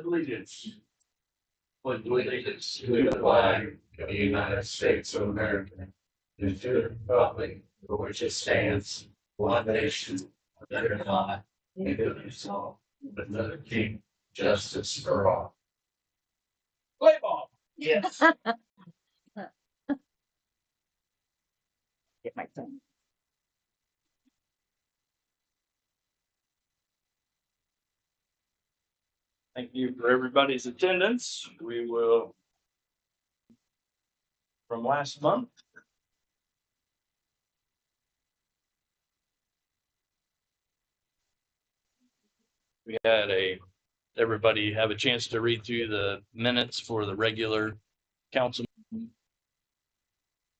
allegiance. Pledge allegiance to the flag of the United States of America and to the republic for which it stands, one nation, under God, indivisible, with liberty, justice for all. Play ball. Yes. Get my phone. Thank you for everybody's attendance. We will, from last month. We had everybody have a chance to read through the minutes for the regular council.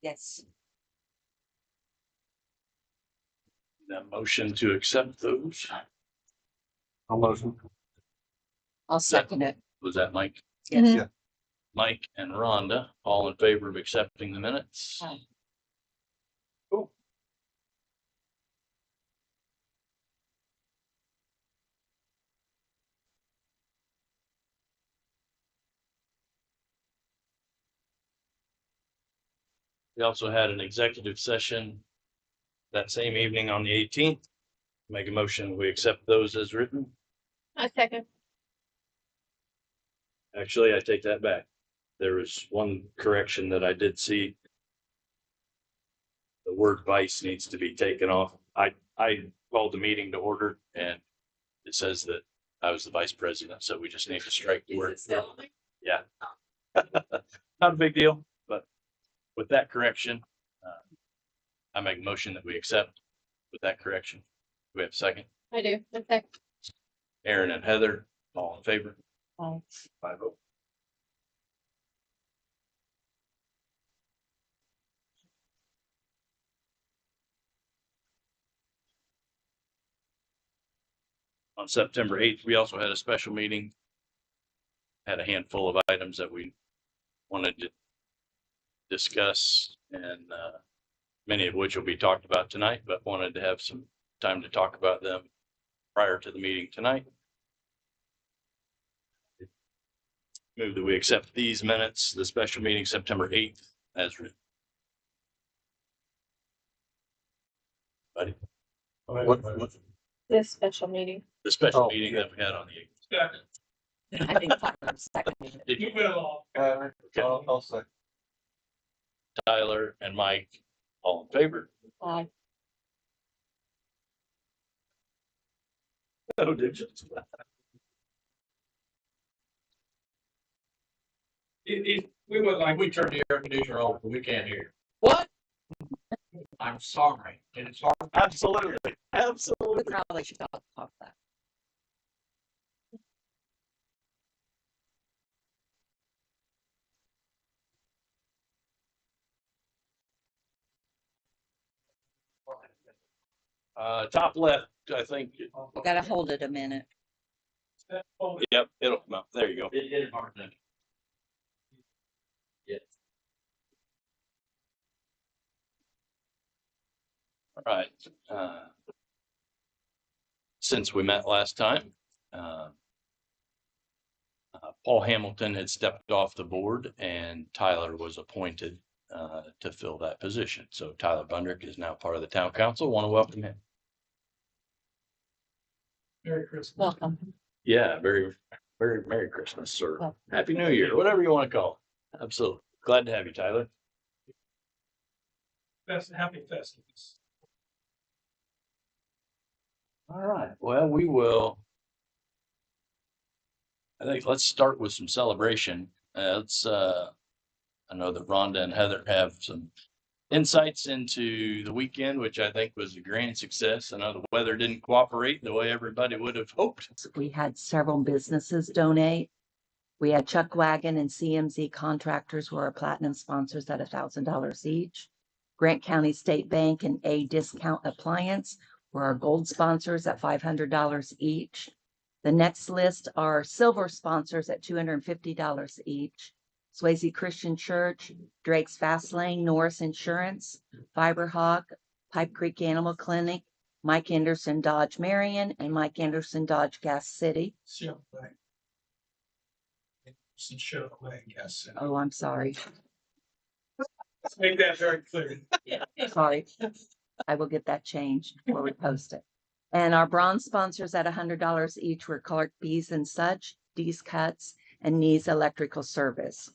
Yes. That motion to accept those. I'll motion. I'll second it. Was that Mike? Yes. Yeah. Mike and Rhonda, all in favor of accepting the minutes? Aye. Cool. We also had an executive session that same evening on the 18th. Make a motion, we accept those as written. I second. Actually, I take that back. There was one correction that I did see. The word vice needs to be taken off. I called the meeting to order and it says that I was the vice president, so we just need to strike the word. Yeah. Not a big deal, but with that correction, I make a motion that we accept with that correction. Do we have a second? I do. I second. Aaron and Heather, all in favor? Aye. 5-0. On September 8th, we also had a special meeting. Had a handful of items that we wanted to discuss, and many of which will be talked about tonight, but wanted to have some time to talk about them prior to the meeting tonight. Move that we accept these minutes, the special meeting September 8th as written. Buddy, This special meeting. the special Oh, meeting yeah. that we had on the 8th. I think Tyler seconded it. Did you- I'll say. Tyler and Mike, all in favor? Aye. No digits. We would like, we turned the air conditioner off, but we can't hear. What? I'm sorry. And it's hard. Absolutely, We absolutely. probably should talk that. Top left, I think. We gotta hold it a minute. Yep, it'll come up. There you go. It's hard to. All right. Since we met last time, Paul Hamilton had stepped off the board and Tyler was appointed to fill that position. So Tyler Bundrick is now part of the town council. Want to welcome him. Merry Christmas. Welcome. Yeah, very, very Merry Christmas or Well- Happy New Year, whatever you want to call it. Absolutely. Glad to have you, Tyler. Happy festivals. All right. Well, we will. I think let's start with some celebration. I know that Rhonda and Heather have some insights into the weekend, which I think was a grand success. I know the weather didn't cooperate the way everybody would have hoped. We had several businesses donate. We had Chuck Wagon and CMZ Contractors were our platinum sponsors at $1,000 each. Grant County State Bank and A Discount Appliance were our gold sponsors at $500 each. The next list are silver sponsors at $250 each. Swayzee Christian Church, Drake's Fast Lane, Norris Insurance, Fiberhawk, Pipe Creek Animal Clinic, Mike Anderson Dodge Marion, and Mike Anderson Dodge Gas City. Some show away, yes. Oh, I'm sorry. Let's make that very clear. Sorry. I will get that changed before we post it. And our bronze sponsors at $100 each were Clark Bees and Such, D's Cuts, and Knees Electrical Service.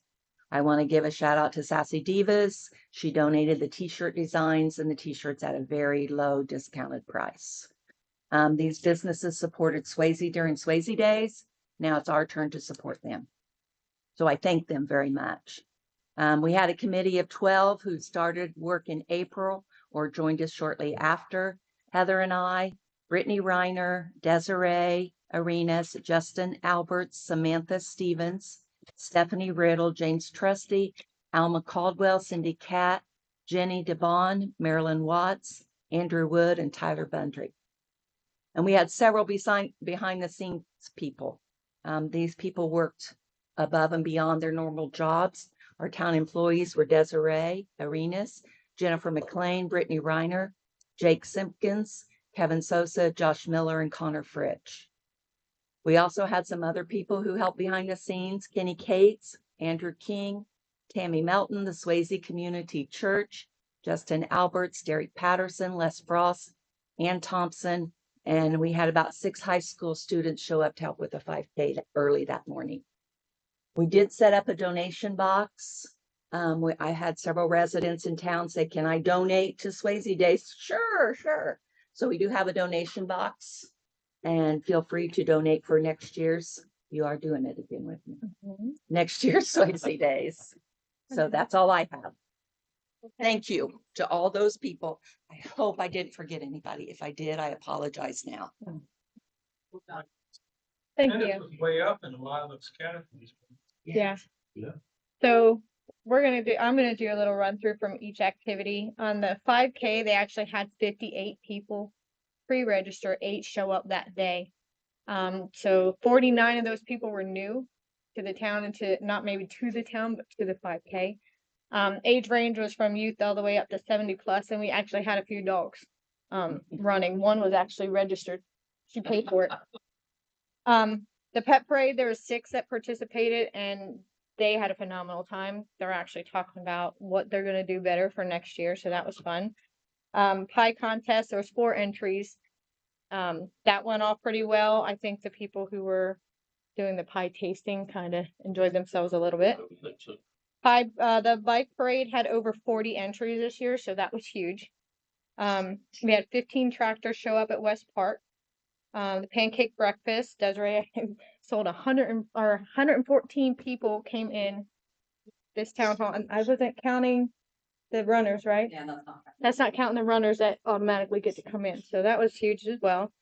I want to give a shout out to Sassy Divas. She donated the t-shirt designs and the t-shirts at a very low discounted price. These businesses supported Swayzee during Swayzee days. Now it's our turn to support them. So I thank them very much. We had a committee of 12 who started work in April or joined us shortly after. Heather and I, Brittany Reiner, Desiree Arenas, Justin Alberts, Samantha Stevens, Stephanie Riddle, James Trusty, Alma Caldwell, Cindy Catt, Jenny DeBon, Marilyn Watts, Andrew Wood, and Tyler Bundry. And we had several behind the scenes people. These people worked above and beyond their normal jobs. Our town employees were Desiree Arenas, Jennifer McLean, Brittany Reiner, Jake Simpkins, Kevin Sosa, Josh Miller, and Connor Fritsch. We also had some other people who helped behind the scenes: Kenny Cates, Andrew King, Tammy Melton, the Swayzee Community Church, Justin Alberts, Derek Patterson, Les Frost, Ann Thompson, and we had about 6 high school students show up to help with the 5K early that morning. We did set up a donation box. I had several residents in town say, "Can I donate to Swayzee Days?" Sure. So we do have a donation box, and feel free to donate for next year's. You are doing it again with me. Next year's Swayzee Days. So that's all I have. Thank you to all those people. I hope I didn't forget anybody. If I did, I apologize now. Thank And it you. was way up and a lot of those categories. Yeah. Yeah. So I'm gonna do a little run through from each activity. On the 5K, they actually had 58 people pre-register, 8 show up that day. So 49 of those people were new to the town, and to not maybe to the town, but to the 5K. Age range was from youth all the way up to 70 plus, and we actually had a few dogs running. One was actually registered. She paid for it. The pet parade, there were 6 that participated, and they had a phenomenal time. They're actually talking about what they're going to do better for next year, so that was fun. Pie contest, there was 4 entries. That went off pretty well. I think the people who were doing the pie tasting kind of enjoyed themselves a little bit. The bike parade had over 40 entries this year, so that was huge. We had 15 tractors show up at West Park. The pancake breakfast, Desiree sold 114 people came in this town hall, and I wasn't counting the runners, right? Yeah, That's not counting the runners that automatically get to come in. So that was huge as well.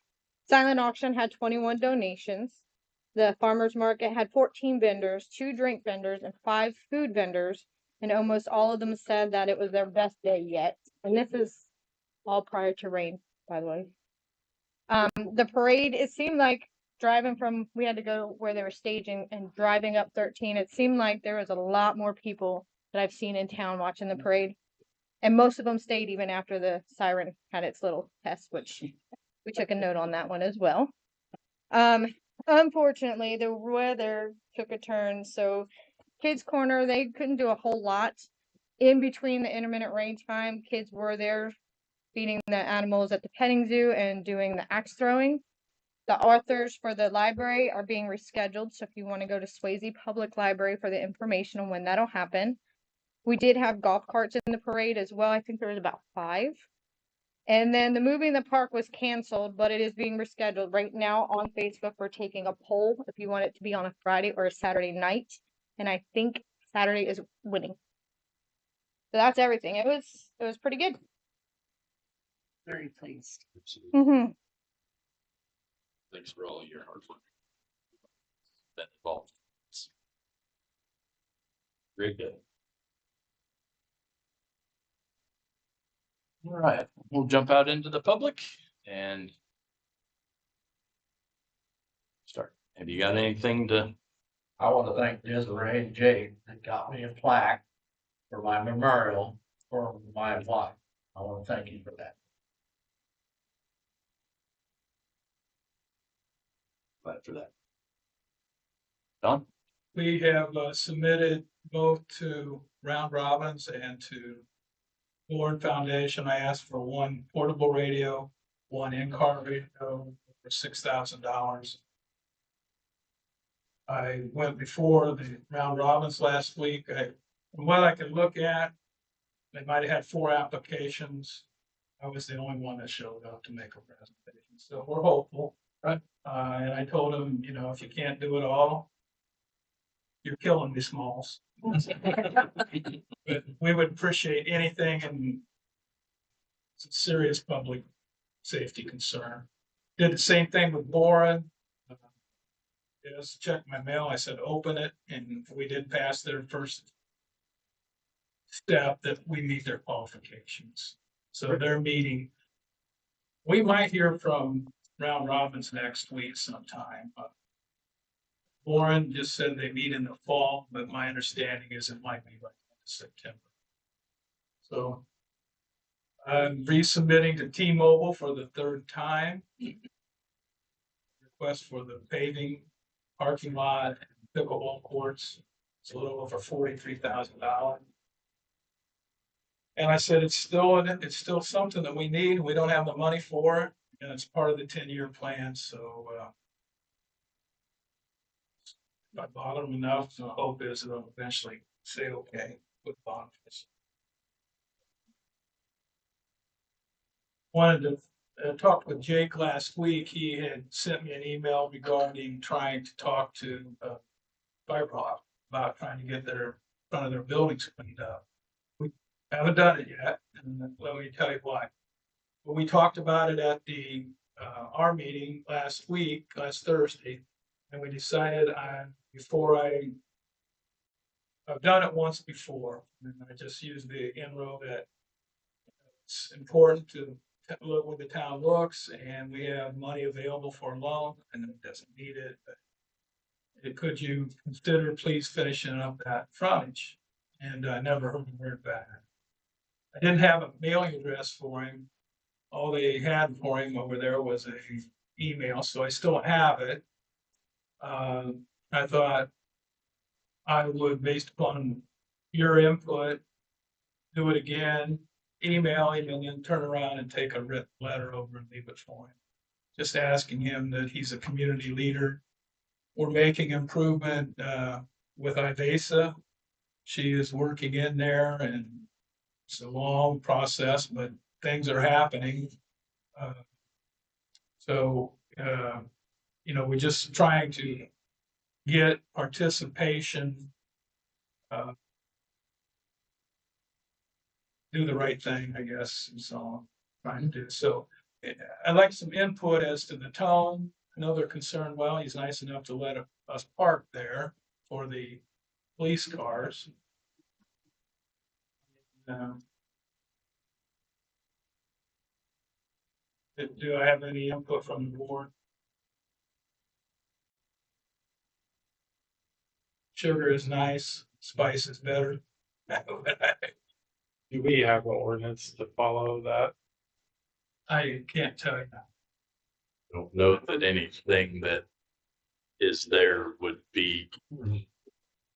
Silent auction had 21 donations. The farmers market had 14 vendors, 2 drink vendors, and 5 food vendors. And almost all of them said that it was their best day yet. And this is all prior to rain, by the way. The parade, it seemed like we had to go where they were staging, and driving up 13, it seemed like there was a lot more people that I've seen in town watching the parade. And most of them stayed even after the siren had its little test, which we took a note on that one as well. Unfortunately, the weather took a turn, so Kids Corner, they couldn't do a whole lot. In between the intermittent rain time, kids were there feeding the animals at the petting zoo and doing the axe throwing. The authors for the library are being rescheduled, so if you want to go to Swayzee Public Library for the information on when that'll happen. We did have golf carts in the parade as well. I think there was about 5. And then the movie in the park was canceled, but it is being rescheduled. Right now on Facebook, we're taking a poll if you want it to be on a Friday or a Saturday night. And I think Saturday is winning. So that's everything. It was pretty good. Very pleased. Mm-hmm. Thanks for all your hard work. Been involved. Very good. All right, we'll jump out into the public and start. Have you got anything to? I want to thank Desiree and Jake that got me a plaque for my memorial for my wife. I want to thank you for that. Glad for that. Don? We have submitted both to Round Robins and to Warren Foundation. I asked for one portable radio, one in-car radio for $6,000. I went before the Round Robins last week. From what I could look at, they might have had 4 applications. I was the only one that showed up to make a presentation, so we're hopeful. Right. And I told them, you know, if you can't do it all, you're killing me, Smalls. But we would appreciate anything, and it's a serious public safety concern. Did the same thing with Boren. Just checked my mail. I said, open it, and we did pass their first step that we meet their qualifications. So they're meeting. We might hear from Round Robins next week sometime. Warren just said they meet in the fall, but my understanding is it might be like September. So I'm resubmitting to T-Mobile for the 3rd time. Request for the paving, parking lot, and pickleball courts. It's a little over $43,000. And I said, it's still something that we need. We don't have the money for it, and it's part of the 10-year plan. So if I bother them enough, the hope is that they'll eventually say, okay, with bonifice. Wanted to talk with Jake last week. He had sent me an email regarding trying to talk to Firehawk about trying to get their front of their buildings cleaned up. We haven't done it yet, and let me tell you why. But we talked about it at the our meeting last Thursday, and we decided I've done it once before, and I just used the inroad that it's important to look where the town looks, and we have money available for a loan, and it doesn't need it. But could you consider please finishing up that frontage? And I never heard a word back. I didn't have a mailing address for him. All they had for him over there was a email, so I still have it. I thought I would, based upon your input, do it again, email him, and then turn around and take a written letter over and leave it for him. Just asking him that he's a community leader. We're making improvement with Ivesa. She is working in there, and it's a long process, but things are happening. We're just trying to get participation, do the right thing, I guess, is all I'm trying to do. So I'd like some input as to the tone. I know they're concerned, well, he's nice enough to let us park there for the police cars. Do I have any input from the board? Sugar is nice, spice is better. Do we have an ordinance to follow that? I can't tell you now. Don't know that anything that is there would be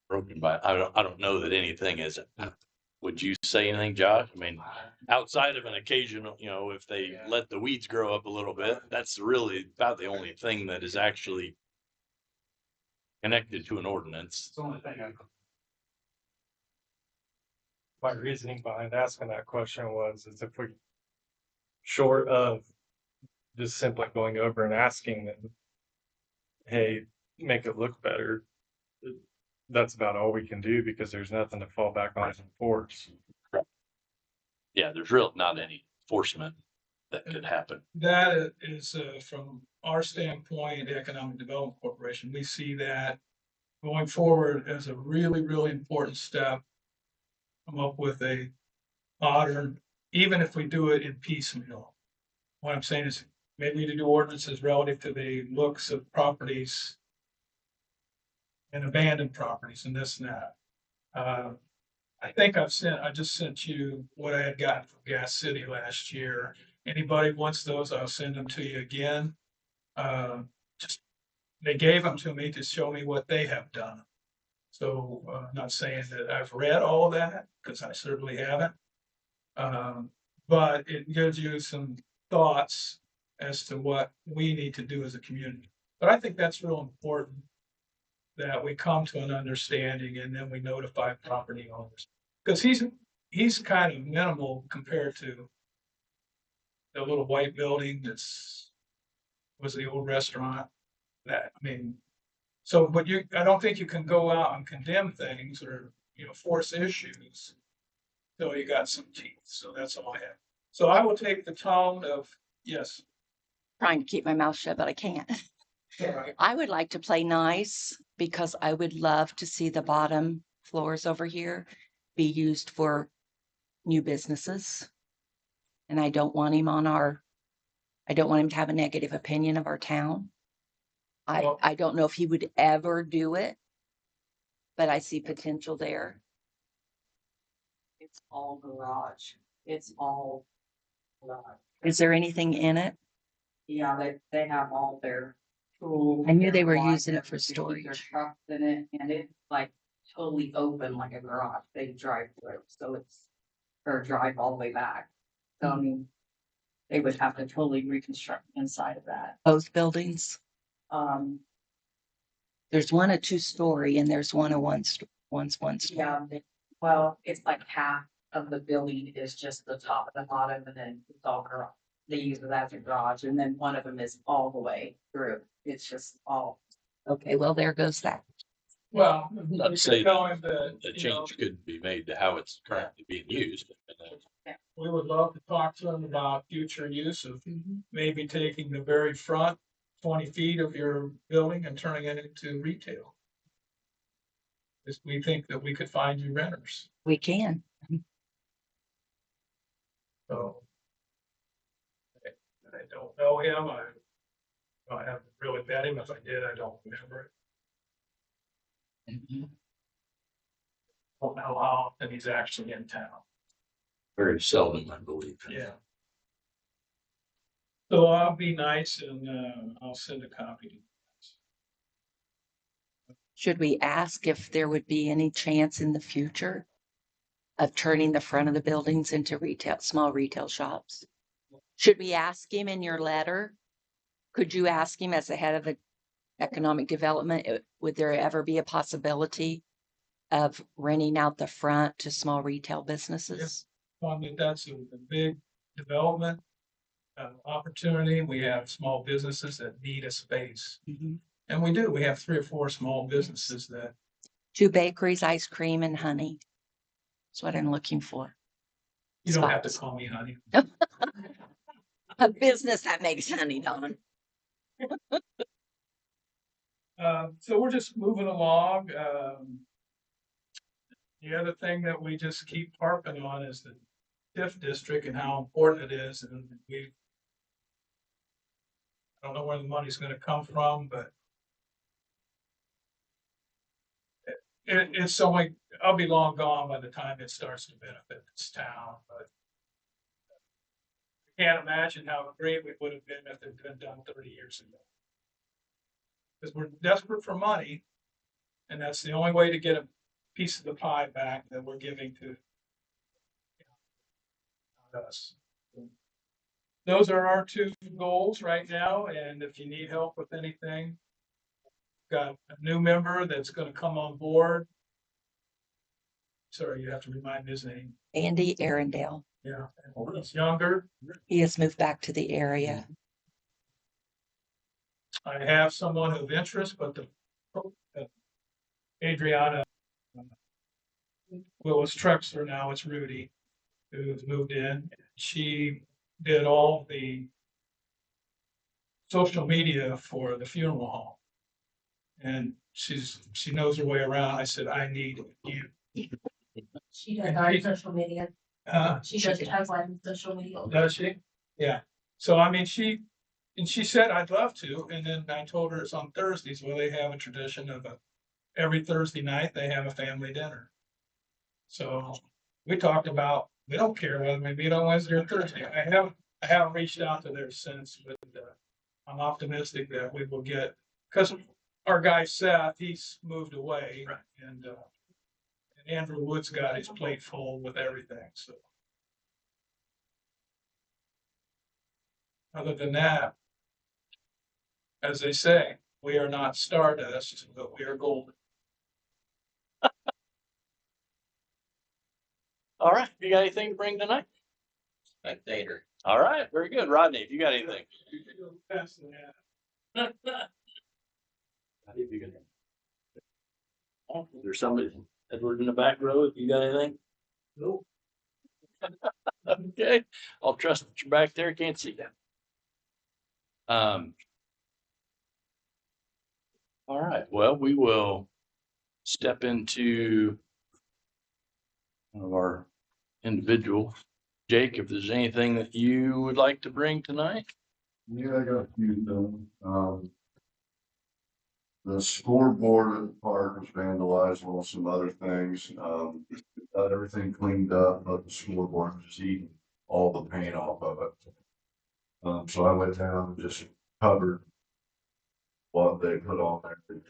broken by, I don't know that anything is. Would you say anything, Josh? I mean, outside of an occasional, if they let the weeds grow up a little bit, that's really about the only thing that is actually connected to an ordinance. It's the only thing my reasoning behind asking that question is if we, short of just simply going over and asking them, hey, make it look better, that's about all we can do because there's nothing to fall back on and enforce. Yeah, there's really not any enforcement that could happen. That is, from our standpoint, the Economic Development Corporation, we see that going forward as a really, really important step. Come up with a modern, even if we do it in piecemeal. What I'm saying is maybe we need to do ordinances relative to the looks of properties and abandoned properties and this and that. I think I just sent you what I had gotten from Gas City last year. Anybody wants those, I'll send them to you again. They gave them to me to show me what they have done. So, not saying that I've read all of that, because I certainly haven't. But it gives you some thoughts as to what we need to do as a community. But I think that's real important, that we come to an understanding and then we notify property owners. Because he's kind of minimal compared to the little white building was the old restaurant. That, I mean, so, but I don't think you can go out and condemn things or, force issues. So you got some teeth, so that's all I have. So I will take the tone of, yes. Trying to keep my mouth shut, but I can't. I would like to play nice because I would love to see the bottom floors over here be used for new businesses. And I don't want him I don't want him to have a negative opinion of our town. Well- I don't know if he would ever do it, but I see potential there. It's all garage. It's all garage. Is there anything in it? Yeah, they have all their tools. I knew they their were wires, using it for they keep Their storage. trucks in it, and it's like totally open like a garage. They drive through, so it's, or drive all the way back. So I mean, they would have to totally reconstruct inside of that. Both buildings. Um, There's one a 2-story and there's one a one's 1-story. yeah, well, it's like half of the building is just the top and the bottom, and then it's all garage. They use it as a garage, and then one of them is all the way through. It's just all. Okay, well, there goes that. Well, I'd you can say tell him that, The change couldn't be made to how it's currently being used. we would love to talk to him about future use of maybe taking the very front 20 feet of your building and turning it into retail. Because we think that we could find you renters, We can. so. I don't know him, I haven't really met him, if I did, I don't remember it. Don't know how often he's actually in town, Very seldom, I believe. yeah. So I'll be nice and, I'll send a copy to you. Should we ask if there would be any chance in the future of turning the front of the buildings into small retail shops? Should we ask him in your letter? Could you ask him as the head of the economic development, would there ever be a possibility of renting out the front to small retail businesses? I mean, that's a big development opportunity. We have small businesses that need a space. And we do. We have 3 or 4 small businesses that, 2 bakeries, ice cream and honey. That's what I'm looking for. you don't have to Spots. call me honey. A business that makes honey, Don. So we're just moving along. The other thing that we just keep harping on is the TIF district and how important it is. And I don't know where the money's gonna come from, but it's only, I'll be long gone by the time it starts to benefit this town, but I can't imagine how great we would have been if it had been done 30 years ago. Because we're desperate for money, and that's the only way to get a piece of the pie back that we're giving to us. Those are our 2 goals right now, and if you need help with anything, got a new member that's gonna come on board. Sorry, you have to remind me his name. Andy Arundel. Yeah, and he's younger. He has moved back to the area. I have someone of interest, but Adriana Willis Trexler, now it's Rudy, who's moved in. She did all the social media for the funeral home. And she knows her way around. I said, I need you. She does our social media. She does Tagline social media. Does she? Yeah. So I mean, she said, I'd love to. And then I told her it's on Thursdays. Well, they have a tradition of every Thursday night, they have a family dinner. So we talked about, we don't care whether we meet on Wednesday or Thursday. I haven't reached out to their since, but I'm optimistic that we will get, because our guy Seth, he's moved away. Right. And Andrew Wood's got his plate full with everything, so. Other than that, as they say, we are not stardust, but we are golden. All right, you got anything to bring tonight? Spectator. All right, very good. Rodney, if you got anything. There's somebody, Edward in the back row, if you got anything? Nope. Okay, I'll trust that you're back there, can't see that. All right, well, we will step into one of our individuals. Jake, if there's anything that you would like to bring tonight? Yeah, I got a few done. The scoreboard at the park was vandalized, along with some other things. Got everything cleaned up, but the scoreboard was just eating all the paint off of it. So I went down and just covered what they put on there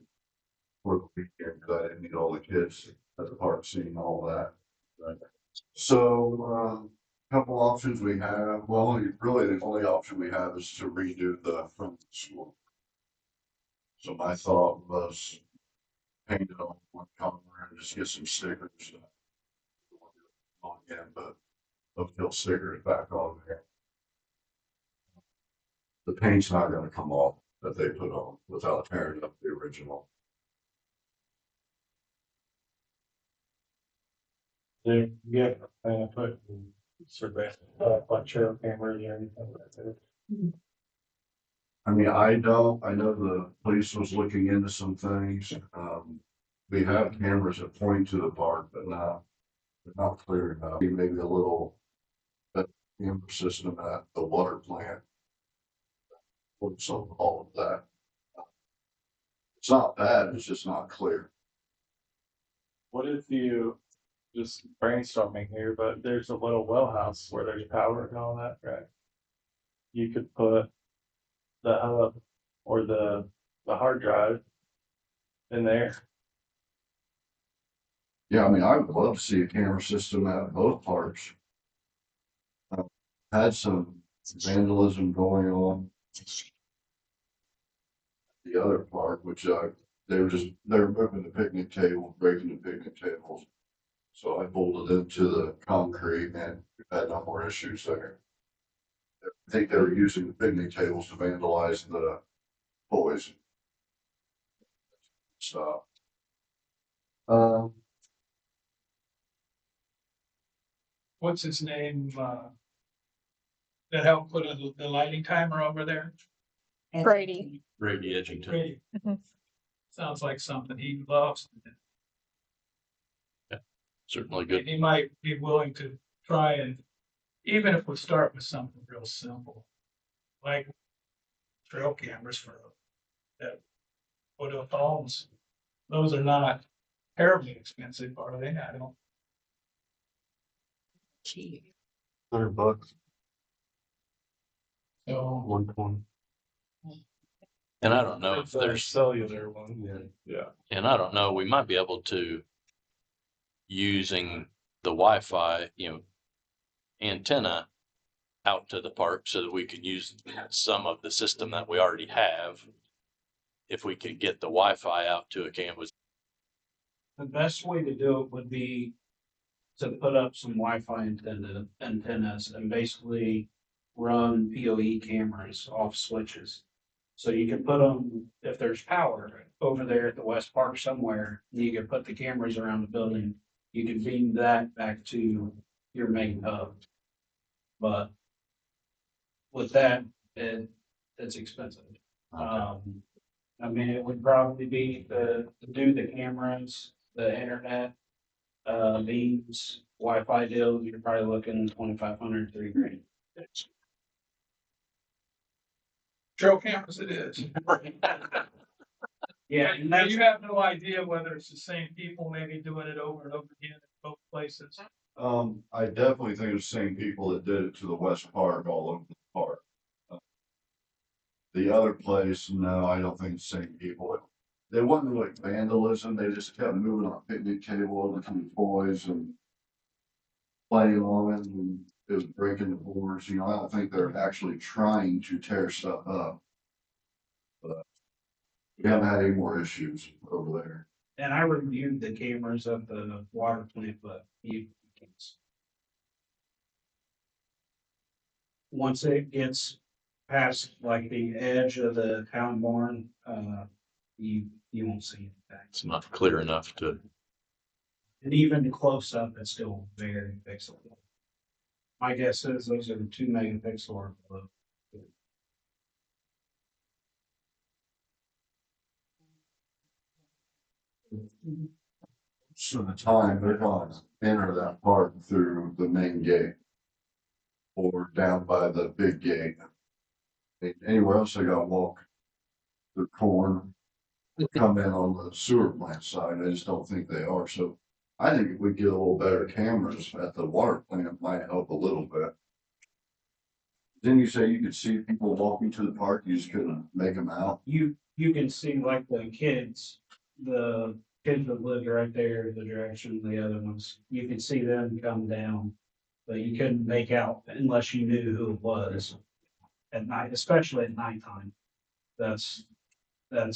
for the weekend, because I didn't need all the kids at the park seeing all that. So, couple options we have. Well, really the only option we have is to redo the front of the school. So my thought was paint it on one color and just get some stickers. On again, but they'll still stickers back on there. The paint's not gonna come off that they put on without tearing up the original. They get, put surveillance, like trail cameras or anything like that. I mean, I know the police was looking into some things. We have cameras that point to the park, but they're not clear enough. Maybe a little camera system at the water plant. So all of that. It's not bad, it's just not clear. What if you, just brainstorming here, but there's a little well house where there's power and all that, right? You could put the hub or the hard drive in there. Yeah, I mean, I would love to see a camera system at both parks. Had some vandalism going on. The other park, which they were moving the picnic table, breaking the picnic tables. So I bolted into the concrete and we've had no more issues there. I think they were using the picnic tables to vandalize the toys. So, What's his name, that helped put the lighting timer over there? Brady. Brady Edgington. Brady. Sounds like something he loves. Certainly good. He might be willing to try and, even if we start with something real simple, like trail cameras for that put up homes. Those are not terribly expensive, are they? I don't. Gee, $100, So 120. And I don't know if there's, Cellular one, yeah. and I don't know, we might be able to using the Wi-Fi, antenna out to the park so that we could use some of the system that we already have. If we could get the Wi-Fi out to a campus. The best way to do it would be to put up some Wi-Fi antennas and basically run PoE cameras off switches. So you can put them, if there's power over there at the West Park somewhere, you can put the cameras around the building. You can beam that back to your main hub. But with that, it's expensive. I mean, it would probably be to do the cameras, the internet, beams, Wi-Fi deals, you're probably looking $2,500, $3,000. trail cameras it is. Yeah, And now you have no idea whether it's the same people maybe doing it over and over again at both places. I definitely think it's the same people that did it to the West Park all over the park. The other place, no, I don't think it's the same people. They wasn't really vandalism, they just kept moving on a picnic table over to the toys and playing on it, and it was breaking the boards, you know, I don't think they're actually trying to tear stuff up. But we haven't had any more issues over there. And I reviewed the cameras at the water plant, but you can't. Once it gets past like the edge of the town barn, you won't see anything. It's not clear enough to, And even close up, it's still very pixelated. My guess is those are 2 megapixel or below. So the time they're gonna enter that park through the main gate. Or down by the big gate. Anywhere else they gotta walk the corn. Come in on the sewer plant side, I just don't think they are, so. I think if we get a little better cameras at the water plant, it might help a little bit. Didn't you say you could see people walking to the park, you just couldn't make them out? You can see like the kids that lived right there, the direction of the other ones, you could see them come down. But you couldn't make out unless you knew who it was at night, especially at nighttime. That's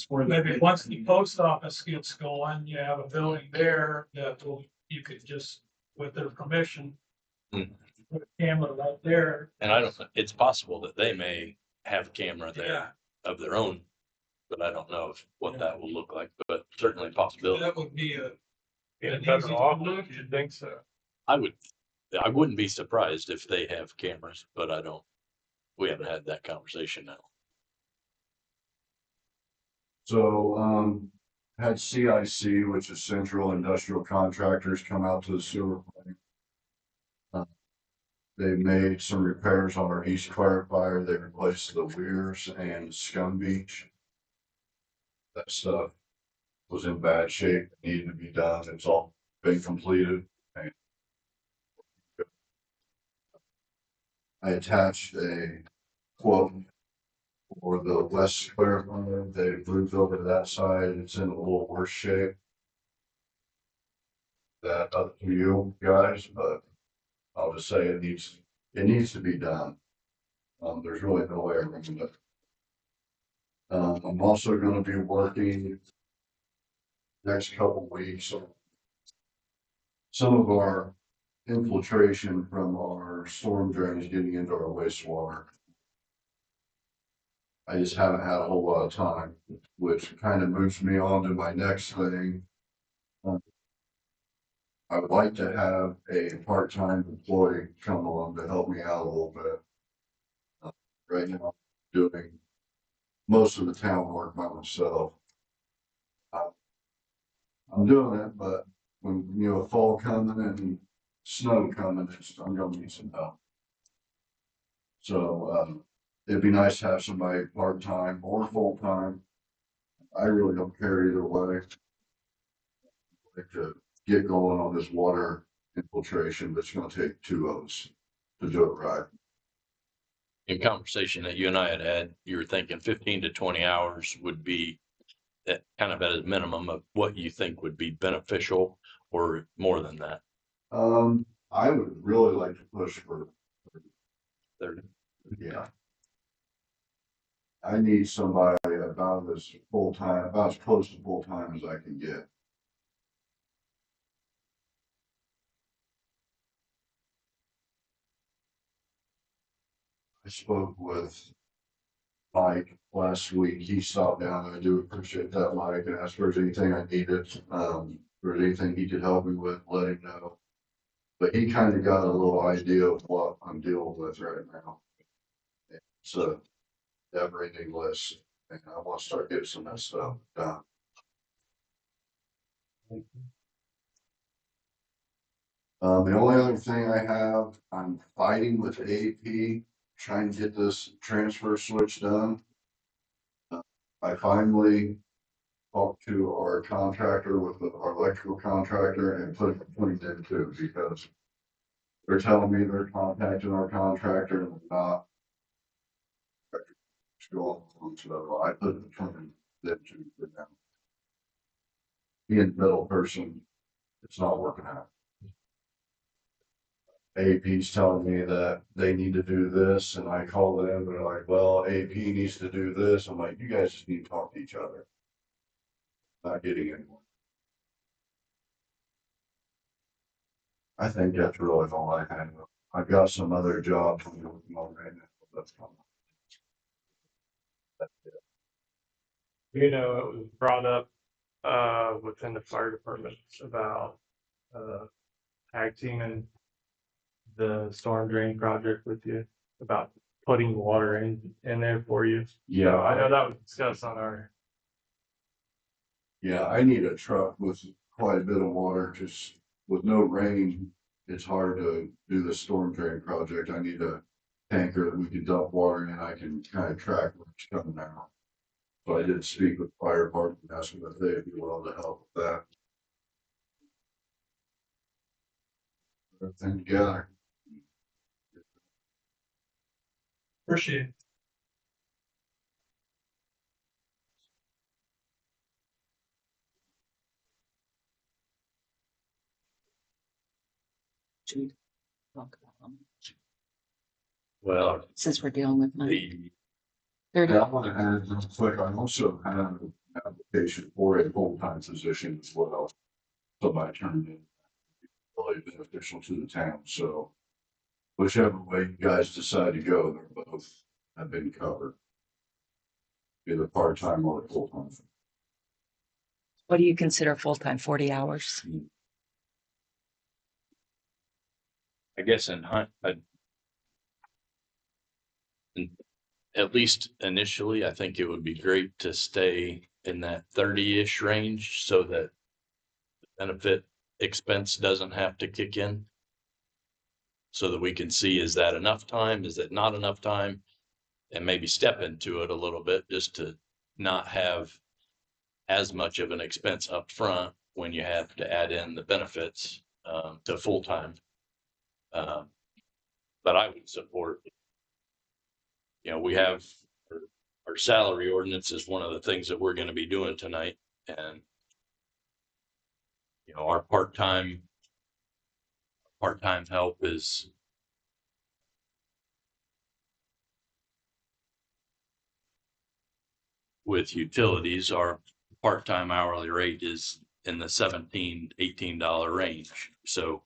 where. Maybe once the post office gets going, you have a building there that you could just, with their permission. Hmm. Put a camera right there. and I don't, it's possible that they may have a camera there Yeah, of their own. But I don't know what that will look like, but certainly a possibility. that would be Being an better easy off, solution. you'd think so. I wouldn't be surprised if they have cameras, but we haven't had that conversation now. So, had CIC, which is Central Industrial Contractors, come out to the sewer plant. They made some repairs on our east clarifier, they replaced the weirs and scum beach. That stuff was in bad shape, needed to be done, it's all been completed. And I attached a quote for the west clarifier, they moved over to that side, it's in a little worse shape. That up to you guys, but I'll just say it needs to be done. There's really no way around it. I'm also gonna be working next couple weeks on some of our infiltration from our storm drains getting into our wastewater. I just haven't had a whole lot of time, which kind of moves me on to my next thing. I would like to have a part-time employee come on to help me out a little bit. Right now, I'm doing most of the town work by myself. I'm doing it, but when, you know, fall coming and snow coming, I'm gonna need some help. So, it'd be nice to have somebody part-time or full-time. I really don't care either way. Like to get going on this water infiltration, but it's gonna take 2 of us to do it right. In conversation that you and I had, you were thinking 15 to 20 hours would be at kind of at a minimum of what you think would be beneficial, or more than that. I would really like to push for 30. Yeah. I need somebody about as full-time, about as close to full-time as I can get. I spoke with Mike last week. He stopped down. I do appreciate that, Mike, and asked if there's anything I needed. If there's anything he could help me with, let him know. But he kind of got a little idea of what I'm dealing with right now. It's a never-ending list, and I want to start getting some of that stuff done. The only other thing I have, I'm fighting with AP, trying to get this transfer switch done. I finally talked to our contractor with our electrical contractor and put them too, because they're telling me they're contacting our contractor and not. It's going on, so I put them to for now. being the middle person, it's not working out. AP's telling me that they need to do this, and I call them, and they're like, well, AP needs to do this. I'm like, you guys just need to talk to each other. Not getting anywhere. I think that's really all I have. I've got some other jobs I'm working on right now. That's coming. You know, it was brought up within the fire department about tag teaming the storm drain project with you, about putting water in there for you. Yeah, So I know that was discussed on our. Yeah, I need a truck with quite a bit of water, just with no rain, it's hard to do the storm drain project. I need a tanker that we can dump water in, I can kind of track where it's coming out. So I did speak with the fire department, asked them if they'd be willing to help with that. Everything together. Appreciate it. Should we talk about how much? Well, Since we're dealing with money. the, And I want to add real quick, I also have an application for a full-time position as well. Somebody turned in, really beneficial to the town, so whichever way you guys decide to go, they're both have been covered. Either part-time or full-time. What do you consider full-time, 40 hours? I guess at least initially, I think it would be great to stay in that 30-ish range so that the benefit expense doesn't have to kick in. So that we can see, is that enough time? Is it not enough time? And maybe step into it a little bit just to not have as much of an expense up front when you have to add in the benefits to full-time. But I would support, we have our salary ordinance is one of the things that we're going to be doing tonight. And, our part-time help is with utilities. Our part-time hourly rate is in the $17, $18 range. So,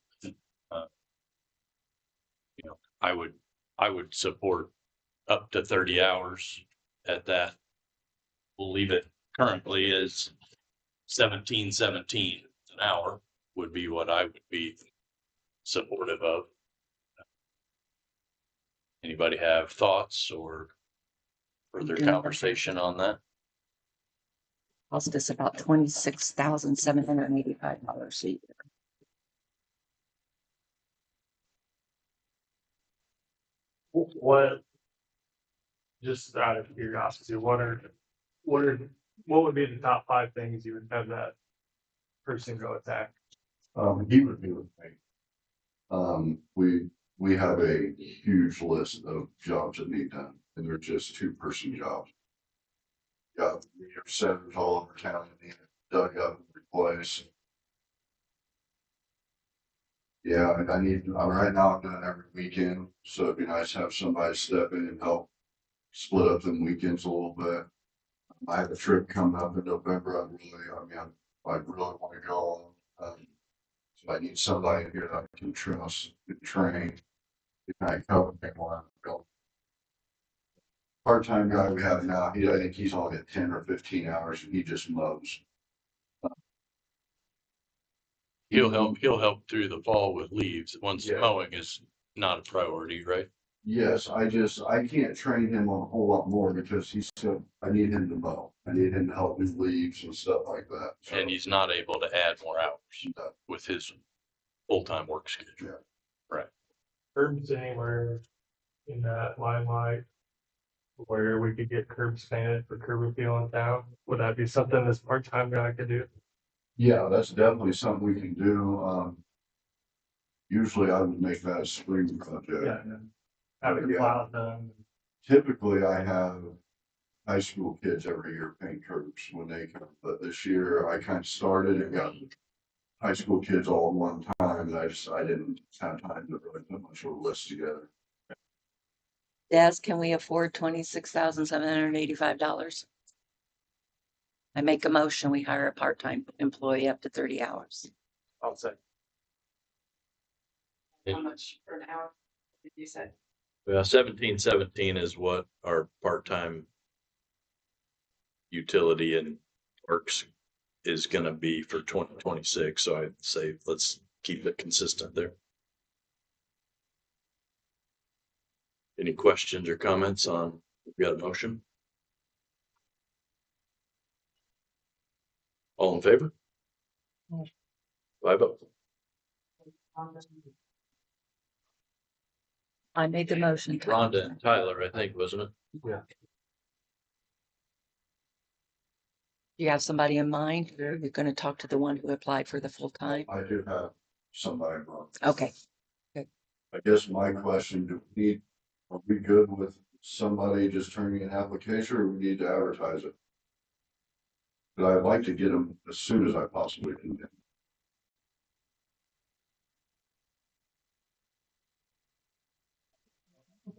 I would support up to 30 hours at that. We'll leave it currently as 17.17 an hour would be what I would be supportive of. Anybody have thoughts or further conversation on that? Cost us about $26,785 a year. What, just out of curiosity, what would be the top 5 things you would have that person go attack? He would be with me. We have a huge list of jobs that need done, and they're just 2-person jobs. Got meter centers all over town, dug up and replaced. Yeah, and right now I'm doing it every weekend, so it'd be nice to have somebody step in and help split up them weekends a little bit. I have a trip coming up in November. I really want to go on. So I need somebody here that I can trust and train. I cover me while I'm going. Part-time guy we have now, I think he's only at 10 or 15 hours, and he just mows. He'll help through the fall with leaves once the mowing is not a priority, right? Yes, I can't train him on a whole lot more because I need him to mow. I need him to help with leaves and stuff like that. So, And he's not able to add more hours with his full-time work schedule. Yeah. Right. Curbs anywhere in that limelight where we could get curbs painted for curb appeal in town? Would that be something this part-time guy could do? Yeah, that's definitely something we can do. Usually I would make that a spring project. Yeah. Have it plowed done. Typically I have high school kids every year paint curbs when they come, but this year I kind of started and got high school kids all at one time, and I didn't have time to really put much of a list together. Des, can we afford $26,785? I make a motion, we hire a part-time employee up to 30 hours. I'll say. How much for an hour, did you say? Well, 1717 is what our part-time utility and works is gonna be for 2026, so I'd say let's keep it consistent there. Any questions or comments on, we got a motion? All in favor? 5-0. I made the motion. Rhonda and Tyler, I think, wasn't it? Yeah. You have somebody in mind? You're gonna talk to the one who applied for the full-time? I do have somebody. Okay. I guess my question, are we good with somebody just turning an application, or we need to advertise it? But I'd like to get them as soon as I possibly can.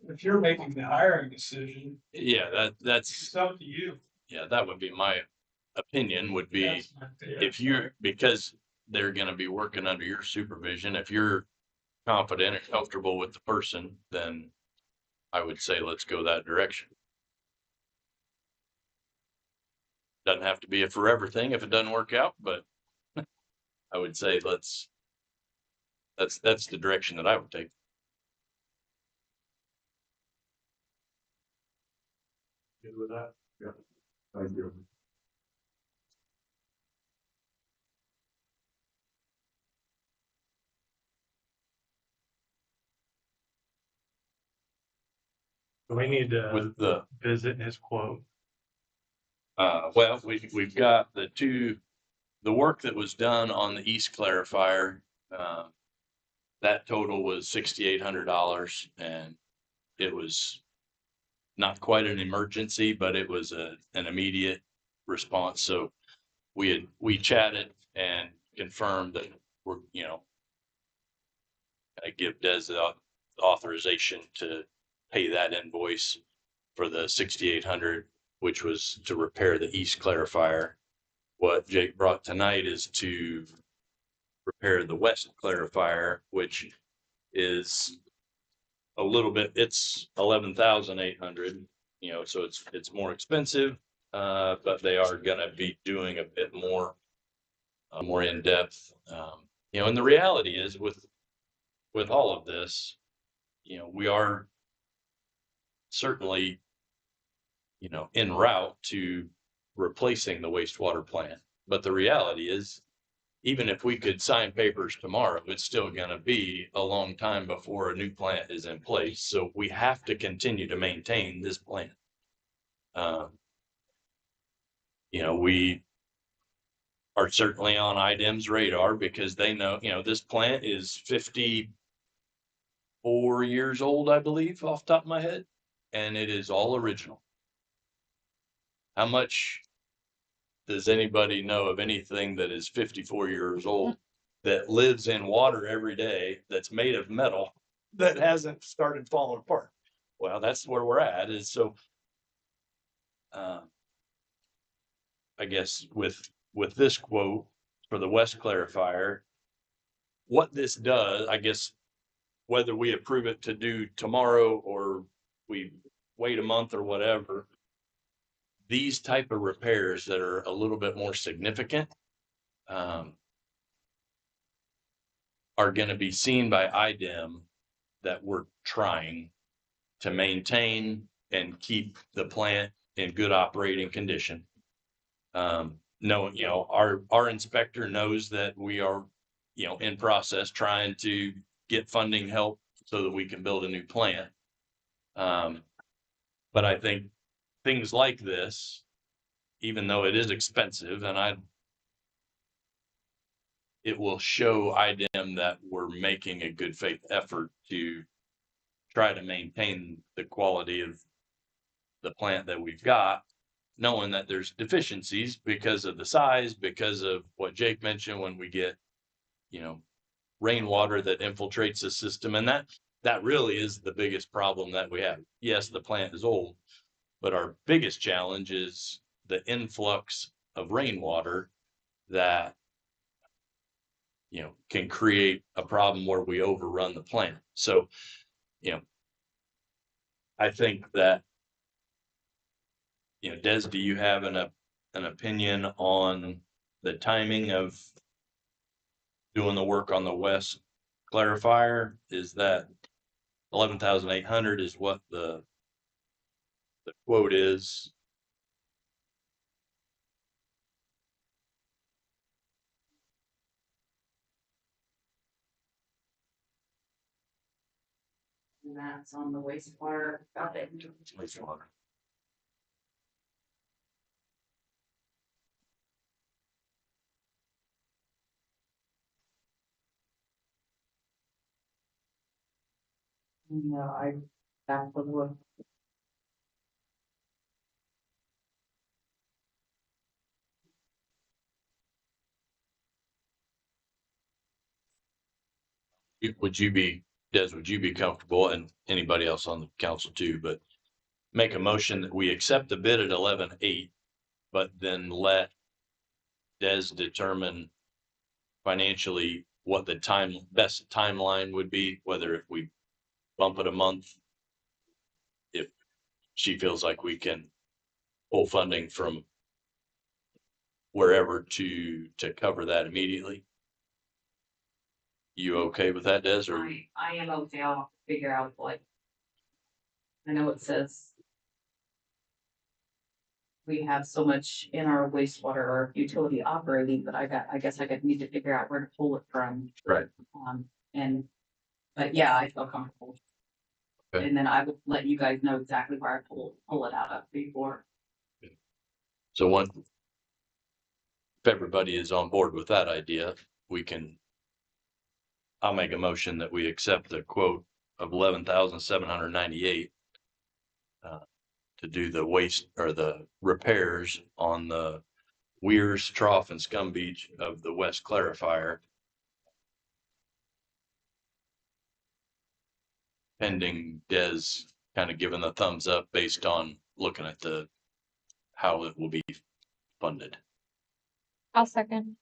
If you're making the hiring decision, Yeah, that's, it's up to you. yeah, that would be my opinion would be That's not the- if you, because they're gonna be working under your supervision, if you're confident and comfortable with the person, then I would say let's go that direction. Doesn't have to be a forever thing if it doesn't work out, but I would say that's the direction that I would take. Good with that? Yeah. Thank you. Do we need to With the, visit his quote? well, we've got the work that was done on the east clarifier, that total was $6,800, and it was not quite an emergency, but it was an immediate response. So we chatted and confirmed that we're, I give Des the authorization to pay that invoice for the 6,800, which was to repair the east clarifier. What Jake brought tonight is to repair the west clarifier, which is a little bit, it's 11,800, so it's more expensive, but they are gonna be doing a bit more in depth. And the reality is with all of this, we are certainly, en route to replacing the wastewater plant. But the reality is, even if we could sign papers tomorrow, it's still going to be a long time before a new plant is in place. So we have to continue to maintain this plant. We are certainly on IDEM's radar because they know, this plant is 54 years old, I believe, off the top of my head, and it is all original. How much does anybody know of anything that is 54 years old that lives in water every day, that's made of metal, that hasn't started falling apart? Well, that's where we're at, is so, I guess with this quote for the west clarifier, what this does, I guess, whether we approve it to do tomorrow or we wait a month or whatever, these type of repairs that are a little bit more significant are going to be seen by IDEM that we're trying to maintain and keep the plant in good operating condition. Our inspector knows that we are, in process trying to get funding help so that we can build a new plant. But I think things like this, even though it is expensive, and it will show IDEM that we're making a good faith effort to try to maintain the quality of the plant that we've got. knowing that there's deficiencies because of the size, because of what Jake mentioned, when we get, rainwater that infiltrates the system. And that really is the biggest problem that we have. Yes, the plant is old, but our biggest challenge is the influx of rainwater that, can create a problem where we overrun the plant. So, I think that, Des, do you have an opinion on the timing of doing the work on the west clarifier? Is that 11,800 is what the quote is? And that's on the wastewater. Got it. Wastewater. No, that would work. Would you be, Des, would you be comfortable, and anybody else on the council too, but make a motion that we accept the bid at 11,800, but then let Des determine financially what the best timeline would be, whether if we bump it a month, if she feels like we can pull funding from wherever to cover that immediately. You okay with that, Des? Or I am okay. I'll have to figure out I know it says we have so much in our wastewater or utility operating, but I guess I could need to figure out where to pull it from. right? But yeah, I feel comfortable. Okay. And then I would let you guys know exactly where I pull it out of before. So if everybody is on board with that idea, I'll make a motion that we accept the quote of 11,798 to do the waste or the repairs on the Weirs, Trough, and Scum Beach of the West Clarifier, pending Des kind of giving the thumbs up based on looking at how it will be funded. I'll second.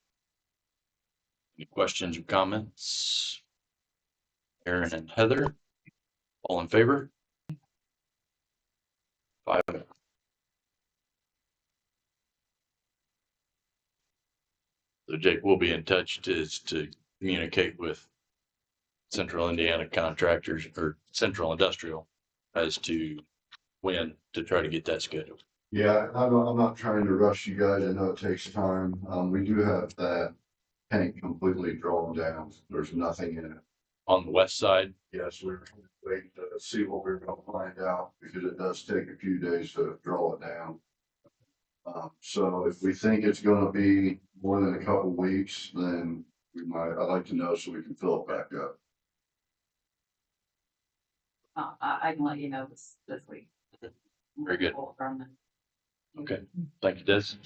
Any questions or comments? Aaron and Heather, all in favor? 5. So Jake will be in touch to communicate with Central Indiana Contractors or Central Industrial as to when to try to get that scheduled. Yeah, I'm not trying to rush you guys. I know it takes time. We do have that tank completely drawn down. There's nothing in it. On the west side, Yes, we're waiting to see what we're gonna find out because it does take a few days to draw it down. So if we think it's gonna be more than a couple weeks, then I'd like to know so we can fill it back up. I can let you know this week. Very good. From okay, thank you, Des.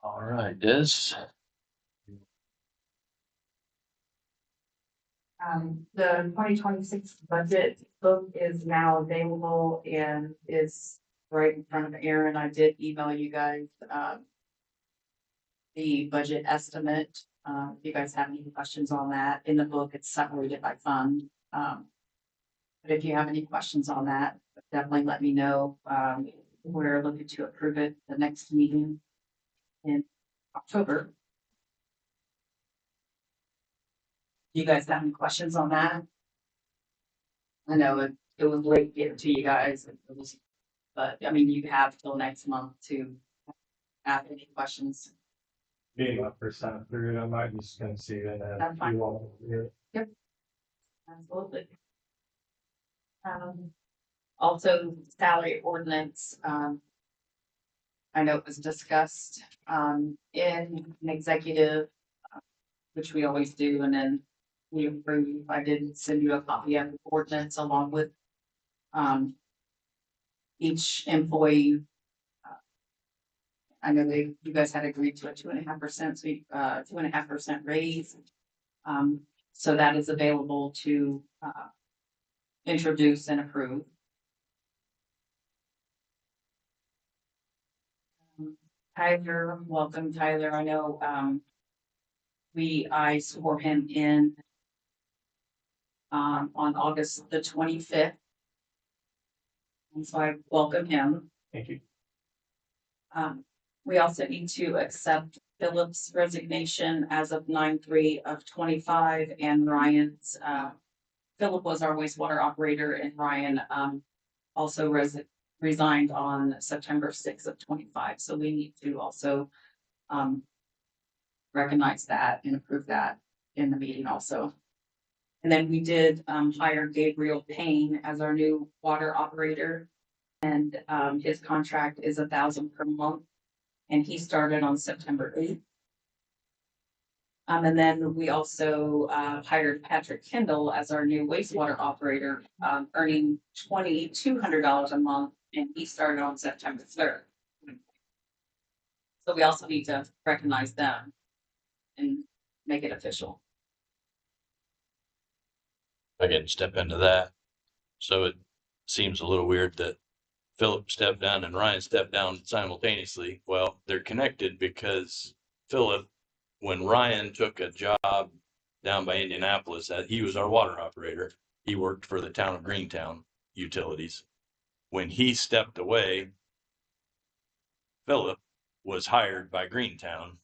All right, Des. The 2026 budget book is now available and is right in front of Aaron. I did email you guys, the budget estimate. If you guys have any questions on that, in the book, it's separated by fund. But if you have any questions on that, definitely let me know. We're looking to approve it the next meeting in October. You guys have any questions on that? I know it was late getting to you guys, but I mean, you have till next month to ask any questions. Being my first time through it, I might just gonna see it and That's fine. you all. Absolutely. Also salary ordinance, I know it was discussed, in an executive, which we always do, and then we approve. I did send you a copy of the ordinance along with, each employee. I know you guys had agreed to a 2.5%, so 2.5% raise. So that is available to, introduce and approve. Tyler, welcome Tyler. I know, I swore him in, on August the 25th. And so I welcome him. Thank you. We also need to accept Philip's resignation as of 9/3/25 and Ryan's, Philip was our wastewater operator and Ryan, also resigned on September 6/25. So we need to also, recognize that and approve that in the meeting also. And then we did, hire Gabriel Payne as our new water operator. And, his contract is $1,000 per month. And he started on September 8th. And then we also, hired Patrick Kendall as our new wastewater operator, earning $2,200 a month, and he started on September 3rd. So we also need to recognize them and make it official. I can step into that. So it seems a little weird that Philip stepped down and Ryan stepped down simultaneously. Well, they're connected because Philip, when Ryan took a job down by Indianapolis, he was our water operator. He worked for the town of Greentown Utilities. When he stepped away, Philip was hired by Greentown.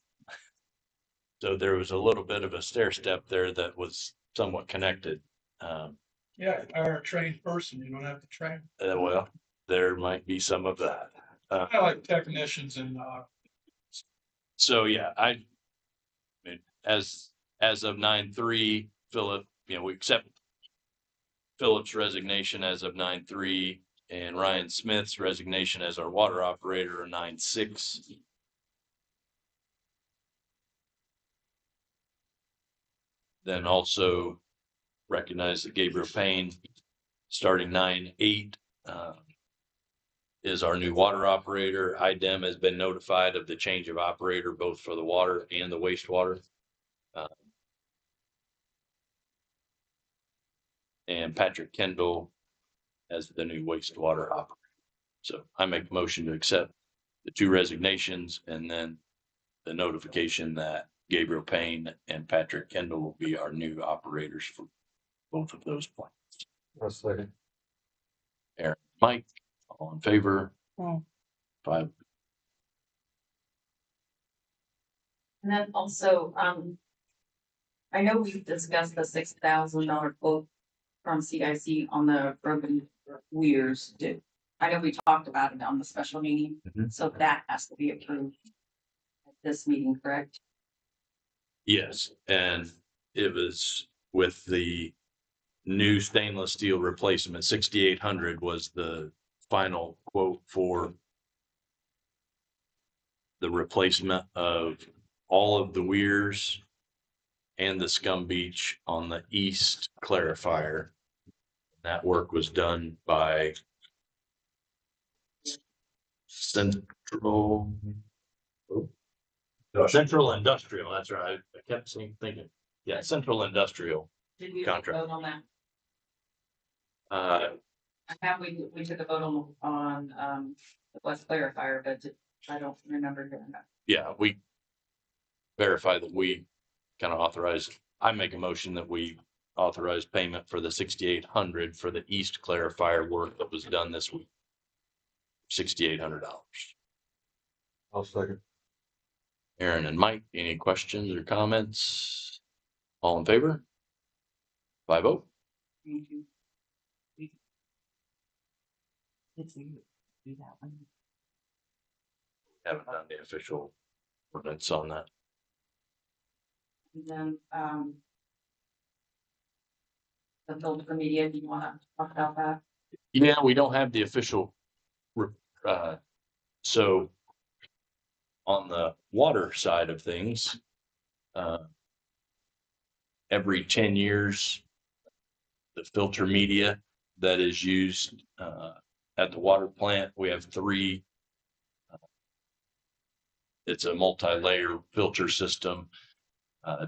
So there was a little bit of a stair step there that was somewhat connected. Yeah, if you're a trained person, you don't have to train. Well, there might be some of that. I like technicians and, So yeah, I mean, as of 9/3, Philip, we accept Philip's resignation as of 9/3 and Ryan Smith's resignation as our water operator on 9/6. Then also recognize that Gabriel Payne, starting 9/8, is our new water operator. IDEM has been notified of the change of operator, both for the water and the wastewater. And Patrick Kendall as the new wastewater operator. So I make a motion to accept the two resignations and then the notification that Gabriel Payne and Patrick Kendall will be our new operators for both of those plants. That's like, Aaron, Mike, all in favor? Aye. 5. And then also, I know we've discussed the $6,000 quote from CIC on the broken weirs. I know we talked about it on the special meeting, so that has to be approved at this meeting, correct? Yes, and it was with the new stainless steel replacement. 6,800 was the final quote for the replacement of all of the weirs and the scum beach on the east clarifier. That work was done by Central Industrial. That's right. I kept thinking. Yeah, Central Industrial. Did we Contract. vote on that? Uh, We took a vote on the West clarifier, but I don't remember doing that. yeah, we verify that we kind of authorized. I make a motion that we authorize payment for the 6,800 for the east clarifier work that was done this week. $6,800. I'll second. Aaron and Mike, any questions or comments? All in favor? 5-0. Thank you. Haven't done the official ordinance on that. And then, the filter media, do you wanna talk about that? Yeah, we don't have the official, so on the water side of things, every 10 years, the filter media that is used at the water plant, we have 3. It's a multi-layer filter system.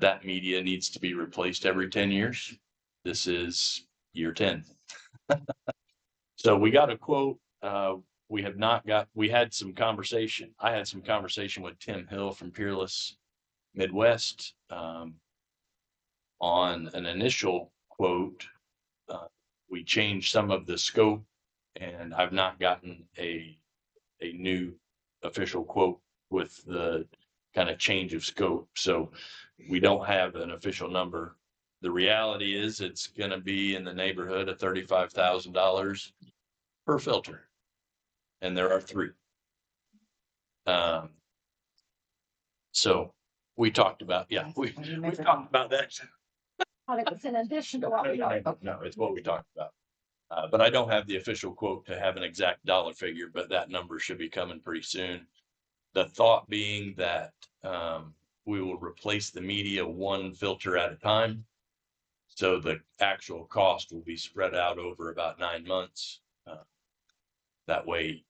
That media needs to be replaced every 10 years. This is year 10. So we got a quote. We have not got, we had some conversation. I had some conversation with Tim Hill from Peerless Midwest on an initial quote. We changed some of the scope, and I've not gotten a new official quote with the kind of change of scope. So we don't have an official number. The reality is it's going to be in the neighborhood of $35,000 per filter. And there are 3. So we talked about, we talked about that. Thought it was in addition to what we got. No, it's what we talked about. But I don't have the official quote to have an exact dollar figure, but that number should be coming pretty soon. The thought being that we will replace the media 1 filter at a time. So the actual cost will be spread out over about 9 months. That way,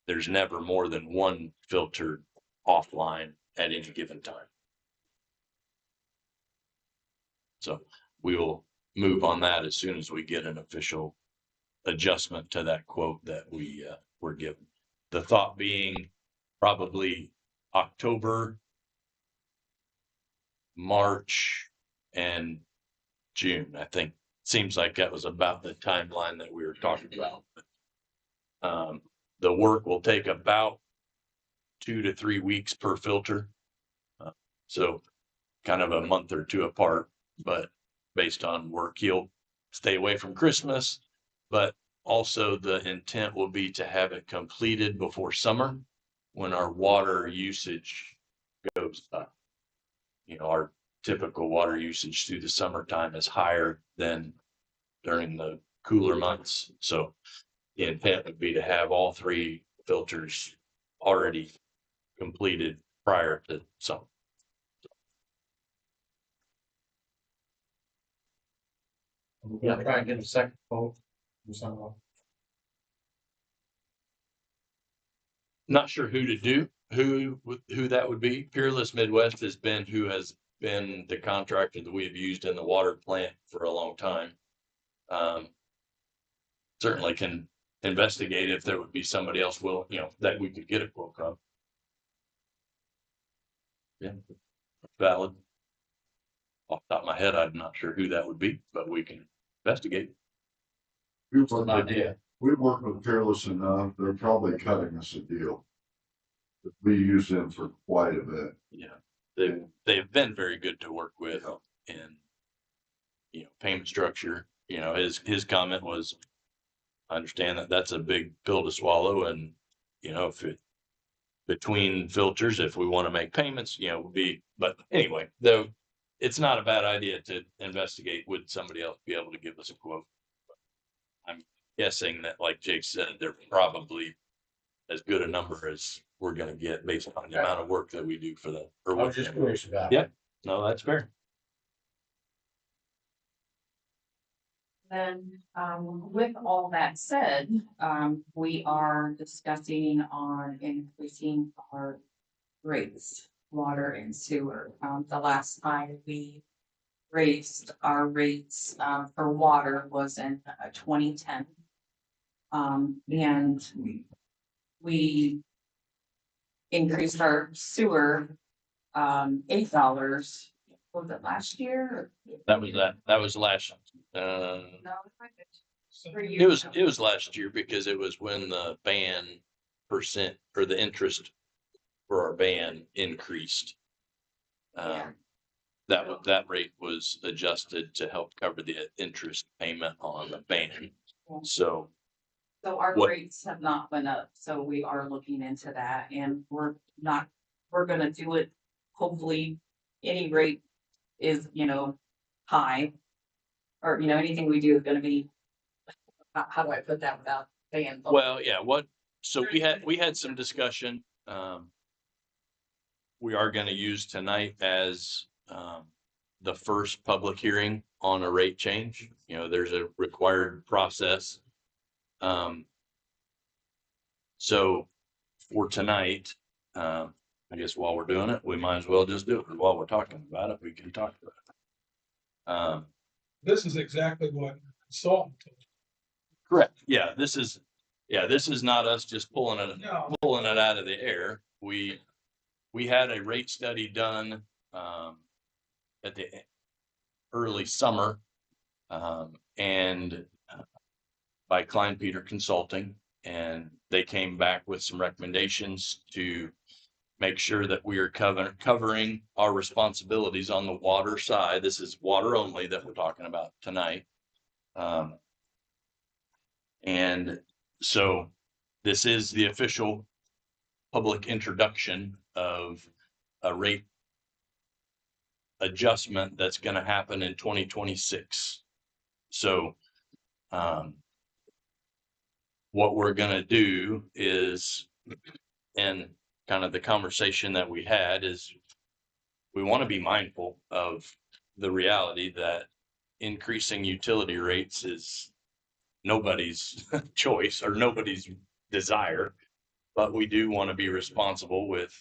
there's never more than 1 filter offline at any given time. So we will move on that as soon as we get an official adjustment to that quote that we were given. The thought being probably October, March, and June. I think seems like that was about the timeline that we were talking about. The work will take about 2 to 3 weeks per filter. So kind of a month or 2 apart, but based on work, he'll stay away from Christmas, but also the intent will be to have it completed before summer when our water usage goes up. You know, our typical water usage through the summertime is higher than during the cooler months. So the intent would be to have all 3 filters already completed prior to summer. We're gonna try and get a second quote from someone. Not sure who to do, who that would be. Peerless Midwest has been the contractor that we have used in the water plant for a long time. Certainly can investigate if there would be somebody else that we could get a quote from. Yeah, valid. Off the top of my head, I'm not sure who that would be, but we can investigate. We've It's an worked with, idea. we've worked with Peerless enough, they're probably cutting us a deal. We use them for quite a bit. Yeah, they've been very good to work with in payment structure. His comment was, I understand that that's a big pill to swallow, and if it between filters, if we want to make payments, but anyway, though it's not a bad idea to investigate. Would somebody else be able to give us a quote? I'm guessing that, like Jake said, they're probably as good a number as we're going to get based on the amount of work that we do for them. I was just curious about it. Yeah, no, that's fair. Then, with all that said, we are discussing on increasing our rates, water and sewer. The last time we raised our rates, for water was in 2010. And we increased our sewer, $8. Was it last year? That was last. No, It was last year because it was when the ban percent or the interest for our ban increased. That rate was adjusted to help cover the interest payment on the ban. So our rates have not went up, so we are looking into that, and we're gonna do it. Hopefully, any rate is, high. or, you know, anything we do is gonna be, how do I put that without saying? Well, yeah, so we had some discussion. We are gonna use tonight as, the first public hearing on a rate change. You know, there's a required process. So for tonight, I guess while we're doing it, we might as well just do it. While we're talking about it, we can talk about it. This is exactly what consultant told us. Correct. Yeah, this is not us just pulling it No. out of the air. We had a rate study done at the early summer and by Klein Peter Consulting, and they came back with some recommendations to make sure that we are covering our responsibilities on the water side. This is water only that we're talking about tonight. And so this is the official public introduction of a rate adjustment that's going to happen in 2026. So what we're going to do is, and kind of the conversation that we had is, we want to be mindful of the reality that increasing utility rates is nobody's choice or nobody's desire, but we do want to be responsible with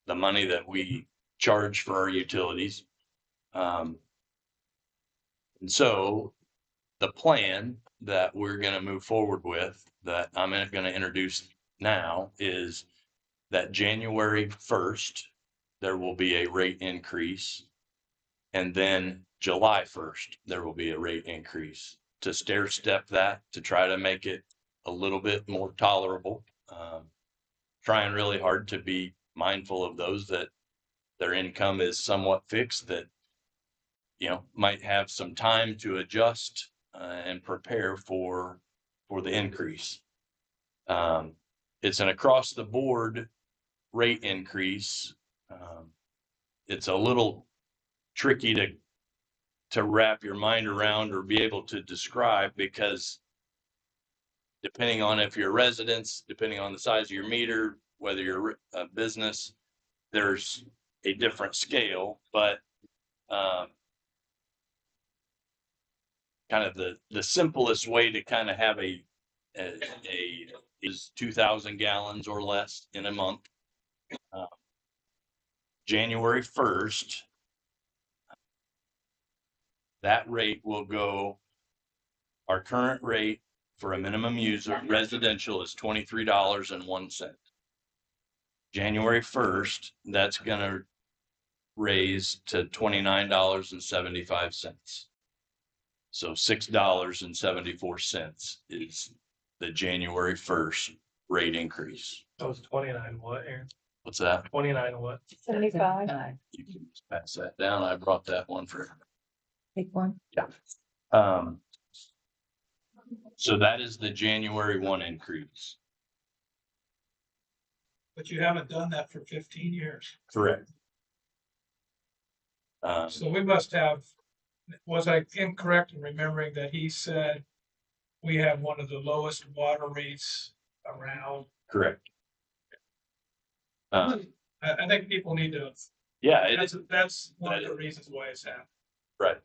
the money that we charge for our utilities. And so the plan that we're going to move forward with, that I'm going to introduce now, is that January 1st, there will be a rate increase. And then July 1st, there will be a rate increase to stair step that, to try to make it a little bit more tolerable. Trying really hard to be mindful of those that their income is somewhat fixed, that, you know, might have some time to adjust and prepare for the increase. It's an across the board rate increase. It's a little tricky to wrap your mind around or be able to describe, because depending on if you're residents, depending on the size of your meter, whether you're a business, there's a different scale. But kind of the simplest way to kind of have a is 2,000 gallons or less in a month. January 1st, that rate will go, our current rate for a minimum user residential is $23.01. January 1st, that's going to raise to $29.75. So $6.74 is the January 1st rate increase. That was 29 what, Aaron? What's that? 29 what? 75. You can just pass that down. I brought that one for. Big one. Yeah. So that is the January 1 increase. But you haven't done that for 15 years. Correct. So we must have, was I incorrect in remembering that he said we have one of the lowest water rates around? Correct. I think people need to, Yeah, that's one of the reasons why it's happening. right.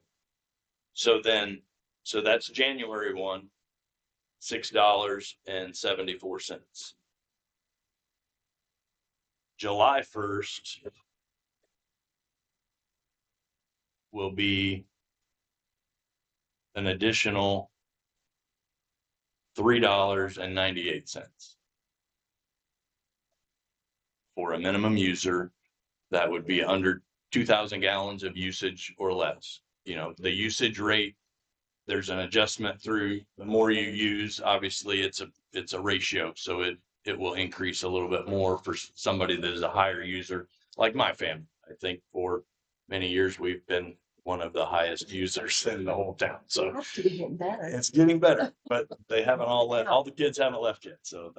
So that's January 1, $6.74. July 1st will be an additional $3.98 for a minimum user that would be under 2,000 gallons of usage or less. You know, the usage rate, there's an adjustment through, the more you use, obviously it's a ratio. So it will increase a little bit more for somebody that is a higher user, like my family. I think for many years, we've been one of the highest users in the whole town. So It's getting better. it's getting better, but they haven't all left. All the kids haven't left yet. So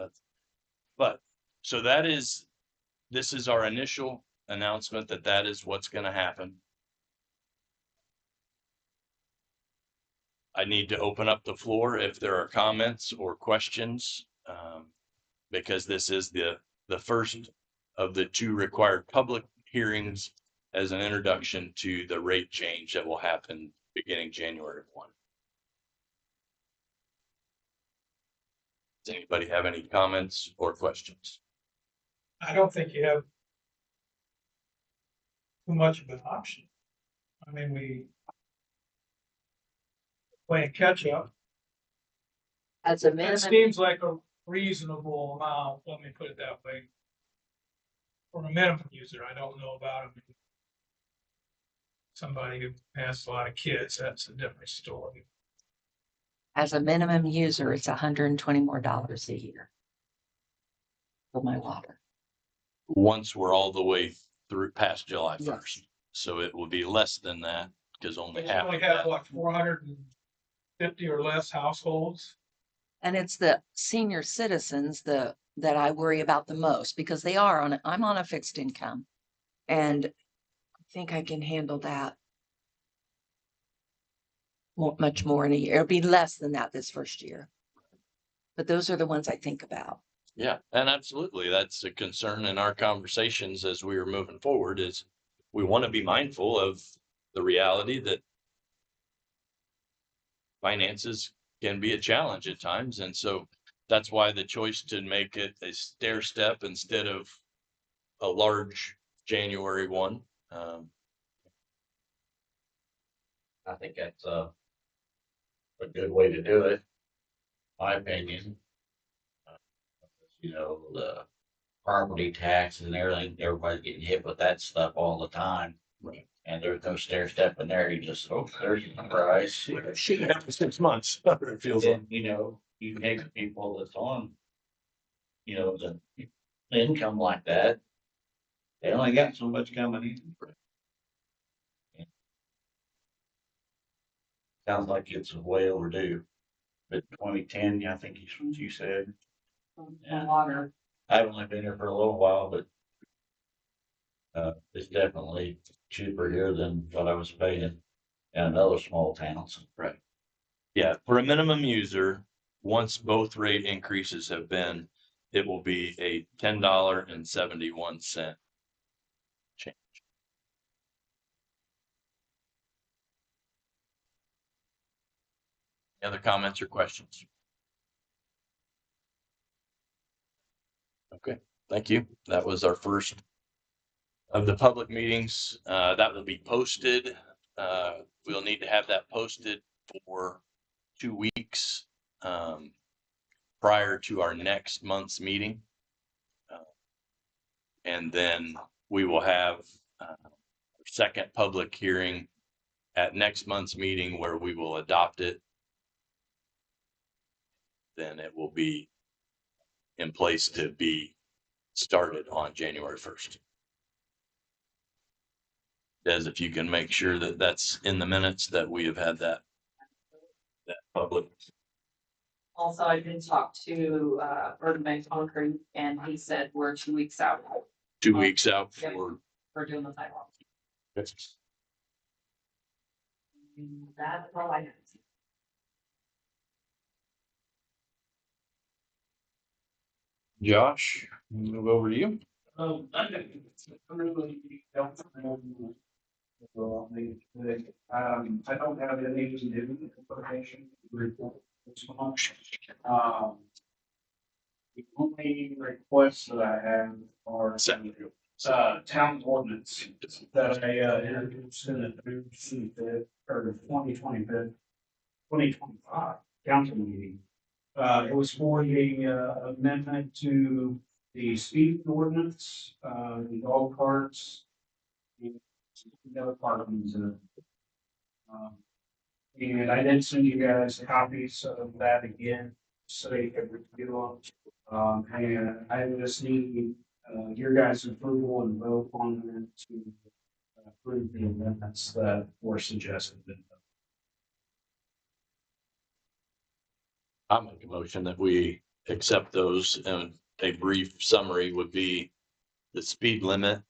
this is our initial announcement that is what's going to happen. I need to open up the floor if there are comments or questions, because this is the first of the 2 required public hearings as an introduction to the rate change that will happen beginning January 1. Does anybody have any comments or questions? I don't think you have too much of an option. I mean, we playing catch up. As a That minimum, seems like a reasonable amount, let me put it that way. For a minimum user, I don't know about somebody who has a lot of kids, that's a different story. as a minimum user, it's $120 more a year for my water. Once we're all the way through past July 1st. Yes. So it will be less than that because only We half only of have that. like 450 or less households. And it's the senior citizens that I worry about the most because they are I'm on a fixed income. And I think I can handle that much more in a year. It'll be less than that this first year. But those are the ones I think about. Yeah, and absolutely. That's a concern in our conversations as we are moving forward is we want to be mindful of the reality that finances can be a challenge at times. And so that's why the choice to make it a stair step instead of a large January 1. I think that's a good way to do it, my opinion. You know, the property taxes and everything, everybody's getting hit with that stuff all the time. Right. And there's no stair step in there, you just, oh, there's your price. After 6 months, it feels like. And, you know, you take people that's on, you know, the income like that, they only got so much coming in. Sounds like it's way overdue. But 2010, I think is what you said. Yeah. Water. I've only been here for a little while, but it's definitely cheaper here than what I was paying in other small towns. Right. Yeah, for a minimum user, once both rate increases have been, it will be a $10.71 change. Any other comments or questions? Okay, thank you. That was our first of the public meetings. That will be posted. We'll need to have that posted for 2 weeks prior to our next month's meeting. And then we will have our second public hearing at next month's meeting where we will adopt it. Then it will be in place to be started on January 1st. Des, if you can make sure that that's in the minutes that we have had that public. Also, I did talk to Urban Bank Concrete and he said we're 2 weeks out 2 weeks out Yep. for doing the sidewalk. That's That's all I have. Josh, move over to you. I really don't know. I don't have any new information to report this month. The only requests that I have are town ordinance that I introduced in the 2025 council meeting. It was for the amendment to the speed ordinance, the dog carts, the other part of them. And I did send you guys copies of that again, so you can review them. And I just need your guys' approval and vote on them to approve the amendments that were suggested. I'll make a motion that we accept those, and a brief summary would be the speed limit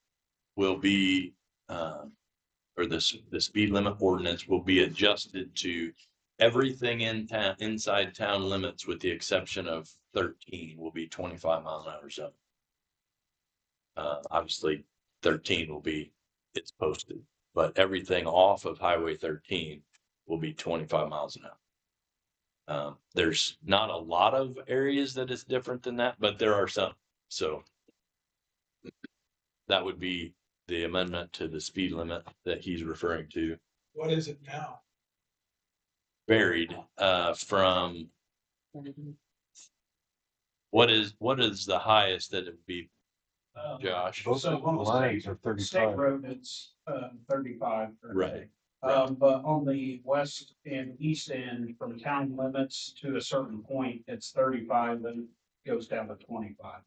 will be, or the speed limit ordinance will be adjusted to everything in town, inside town limits, with the exception of 13, will be 25 mile an hour zone. Obviously 13 will be, it's posted, but everything off of Highway 13 will be 25 miles an hour. There's not a lot of areas that is different than that, but there are some. So that would be the amendment to the speed limit that he's referring to. What is it now? Varied from what is the highest that it would be, Josh? So on the lines state, are state 35. road, it's 35. per Right. day. But on the west and east end, from town limits to a certain point, it's 35, then goes down to 25.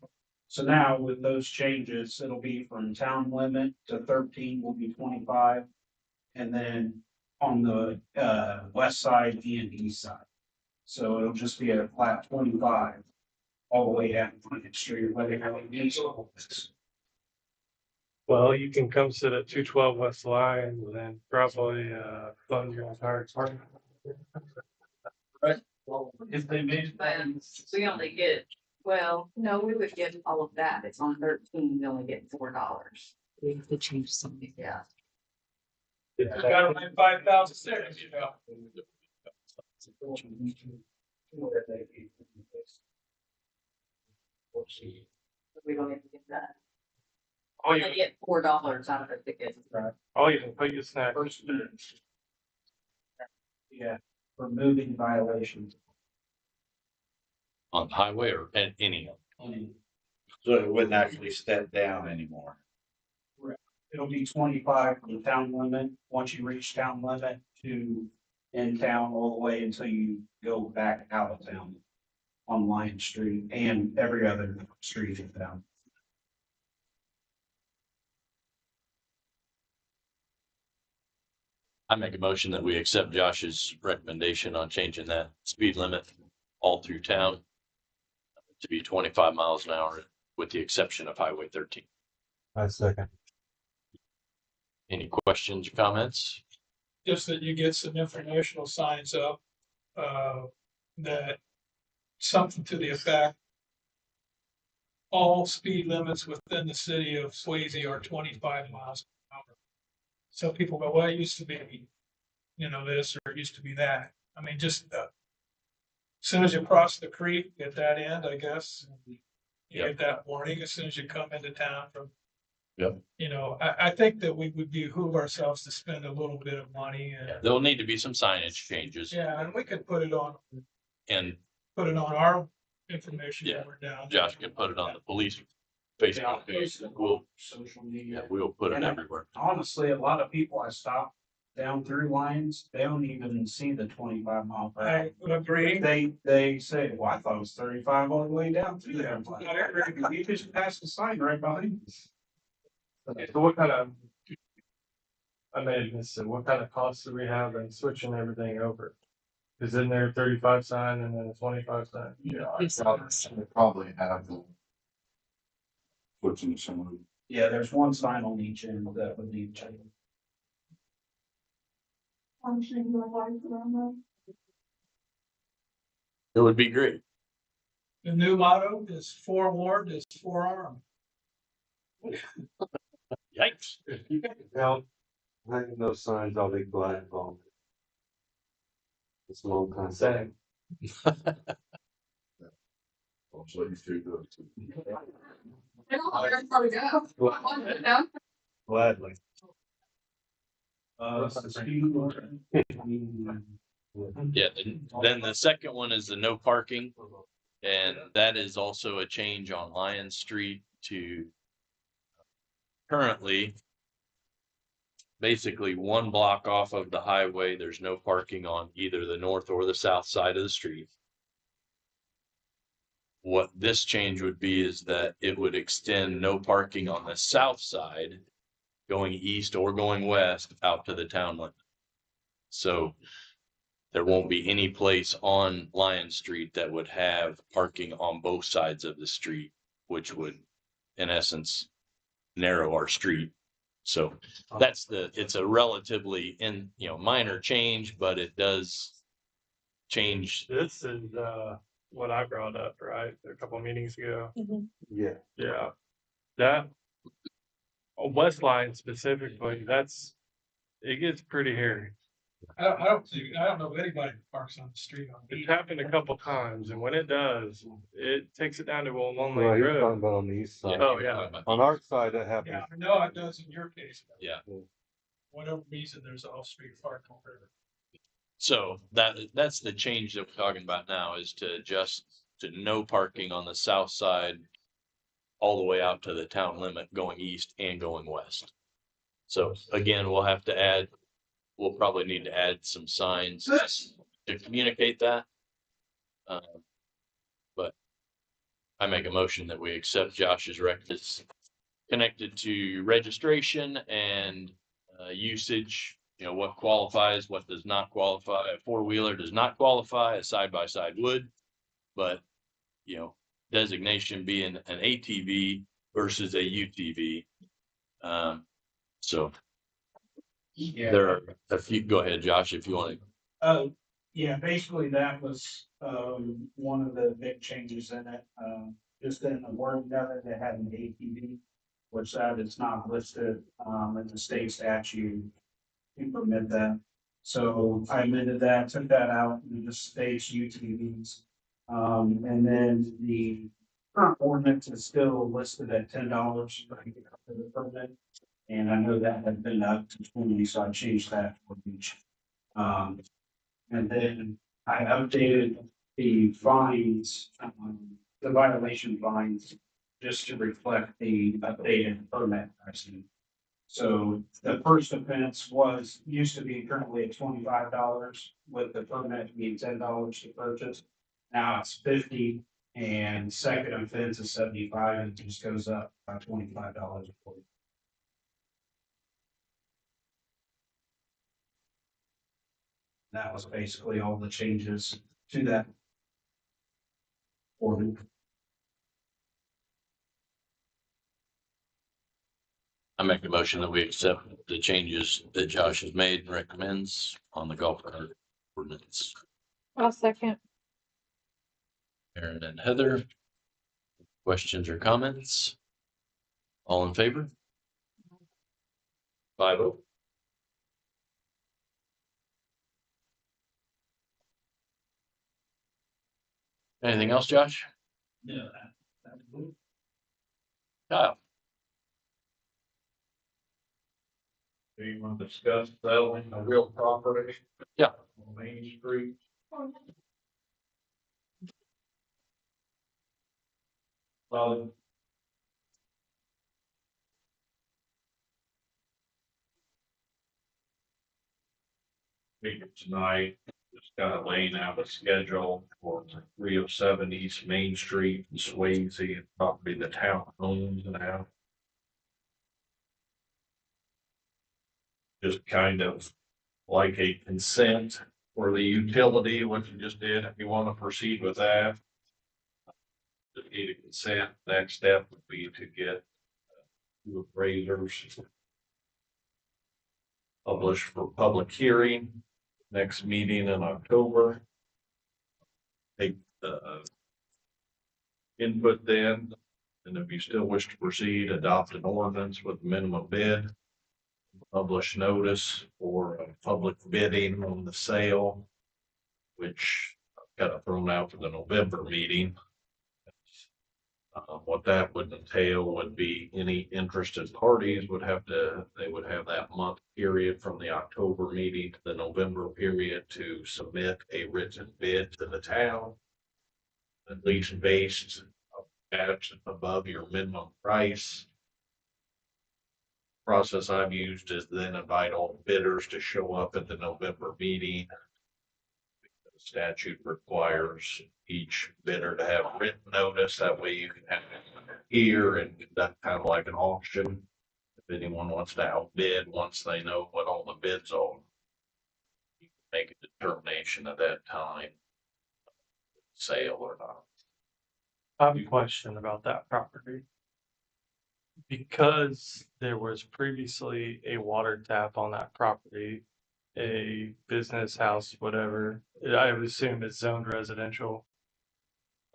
So now with those changes, it'll be from town limit to 13 will be 25. And then on the west side and east side. So it'll just be a flat 25 all the way down to the street, whether it east or west. Well, you can come sit at 212 West Line and then probably fund your entire department. If they made And we only get, well, no, we would get all of that. It's on 13, we only get $4. We have to change something. Yeah. You gotta run 5,000 stairs, you know. We don't even get that. All I you, get $4 out of a ticket. all you can put your snack. Yeah, removing violations. On the highway or at any of them? So it wouldn't actually step down anymore. It'll be 25 from the town limit, once you reach town limit to in town all the way until you go back out of town on Lion Street and every other street in town. I make a motion that we accept Josh's recommendation on changing that speed limit all through town to be 25 miles an hour, with the exception of Highway 13. I second. Any questions or comments? Just that you get some informational signs up, that something to the effect. All speed limits within the city of Swayzee are 25 miles an hour. So people go, well, it used to be, you know, this, or it used to be that. I mean, just, as soon as you cross the creek at that end, I guess. You get that warning as soon as you come into town from. Yep. You know, I think that we would behoove ourselves to spend a little bit of money and. There'll need to be some signage changes Yeah, and we could put it on and our information Yeah. when we're down. Josh can put it on the police Facebook page. We'll, Social yeah, media. we'll put it And everywhere. honestly, a lot of people I stop down through lines, they don't even see the 25 mile per hour. I agree. They say, well, I thought it was 35 all the way down through there. I'm like, you just passed the sign right behind us. So what kind of, I may have missed it, what kind of costs do we have in switching everything over? Is in there 35 sign and then a 25 sign? Yeah, I probably have the. Switching to someone. Yeah, there's one sign on each end that would need change. It would be great. The new motto is forewarned is forearmed. Yikes. Well, hanging those signs, I'll be glad involved. It's a long time. Same. I'll just let you through Gladly. Yeah, and then the second one is the no parking. And that is also a change on Lion Street to currently basically one block off of the highway. There's no parking on either the north or the south side of the street. What this change would be is that it would extend no parking on the south side going east or going west out to the town limit. So there won't be any place on Lion Street that would have parking on both sides of the street, which would, in essence, narrow our street. So it's a relatively minor change, but it does change. This is, what I brought up, right, a couple meetings ago. Yeah. Yeah. That, West Line specifically, it gets pretty hairy. I don't know of anybody who parks on the street on It's beat. happened a couple times, and when it does, it takes it down to a one Well, lane he's talking road. about on the east side. Oh, yeah. On our side, that happens. Yeah, I know it does in your case. Yeah. Whatever reason, there's off-street parking. So that's the change that we're talking about now, is to adjust to no parking on the south side all the way out to the town limit going east and going west. So again, we'll probably need to add some signs to communicate that. But I make a motion that we accept Josh's as connected to registration and usage. You know, what qualifies, what does not qualify. A four-wheeler does not qualify, a side-by-side would, but you know, designation being an ATV versus a UTV. So Yeah. there are a few. Go ahead, Josh, if you want to. Yeah, basically that was, one of the big changes in it, just in the wording of it, they had an ATV, which that is not listed, in the state statute to permit that. So I amended that, took that out, and it just states UTVs. And then the current ordinance is still listed at $10 for the permit. And I know that had been up to 20, so I changed that for each. And then I updated the fines, the violation fines, just to reflect the updated permit pricing. So the first offense used to be currently at $25, with the permit being $10 to purchase. Now it's 50, and second offense is 75, it just goes up by $25. That was basically all the changes to that ordinance. I make a motion that we accept the changes that Josh has made and recommends on the golf cart ordinance. I'll second. Aaron and Heather, questions or comments? All in favor? 5-0. Anything else, Josh? Yeah. Kyle? Do you want to discuss settling a real property? Yeah. On Main Street. Well. Meeting tonight, just kind of laying out a schedule for 307 East Main Street in Swayzee, and probably the town owns now. Just kind of like a consent for the utility, what you just did, if you want to proceed with that. Just need a consent. Next step would be to get two appraisers published for public hearing, next meeting in October. Take the input then, and if you still wish to proceed, adopt an ordinance with minimum bid. Publish notice for public bidding on the sale, which I've got thrown out for the November meeting. What that would entail would be any interested parties would have that month period from the October meeting to the November period to submit a written bid to the town. At least based at above your minimum price. Process I've used is then invite all bidders to show up at the November meeting. The statute requires each bidder to have written notice. That way you can have it here and conduct kind of like an auction. If anyone wants to outbid, once they know what all the bids are, you can make a determination at that time, sale or not. I have a question about that property. Because there was previously a water tap on that property a business house, whatever, I would assume it's zoned residential.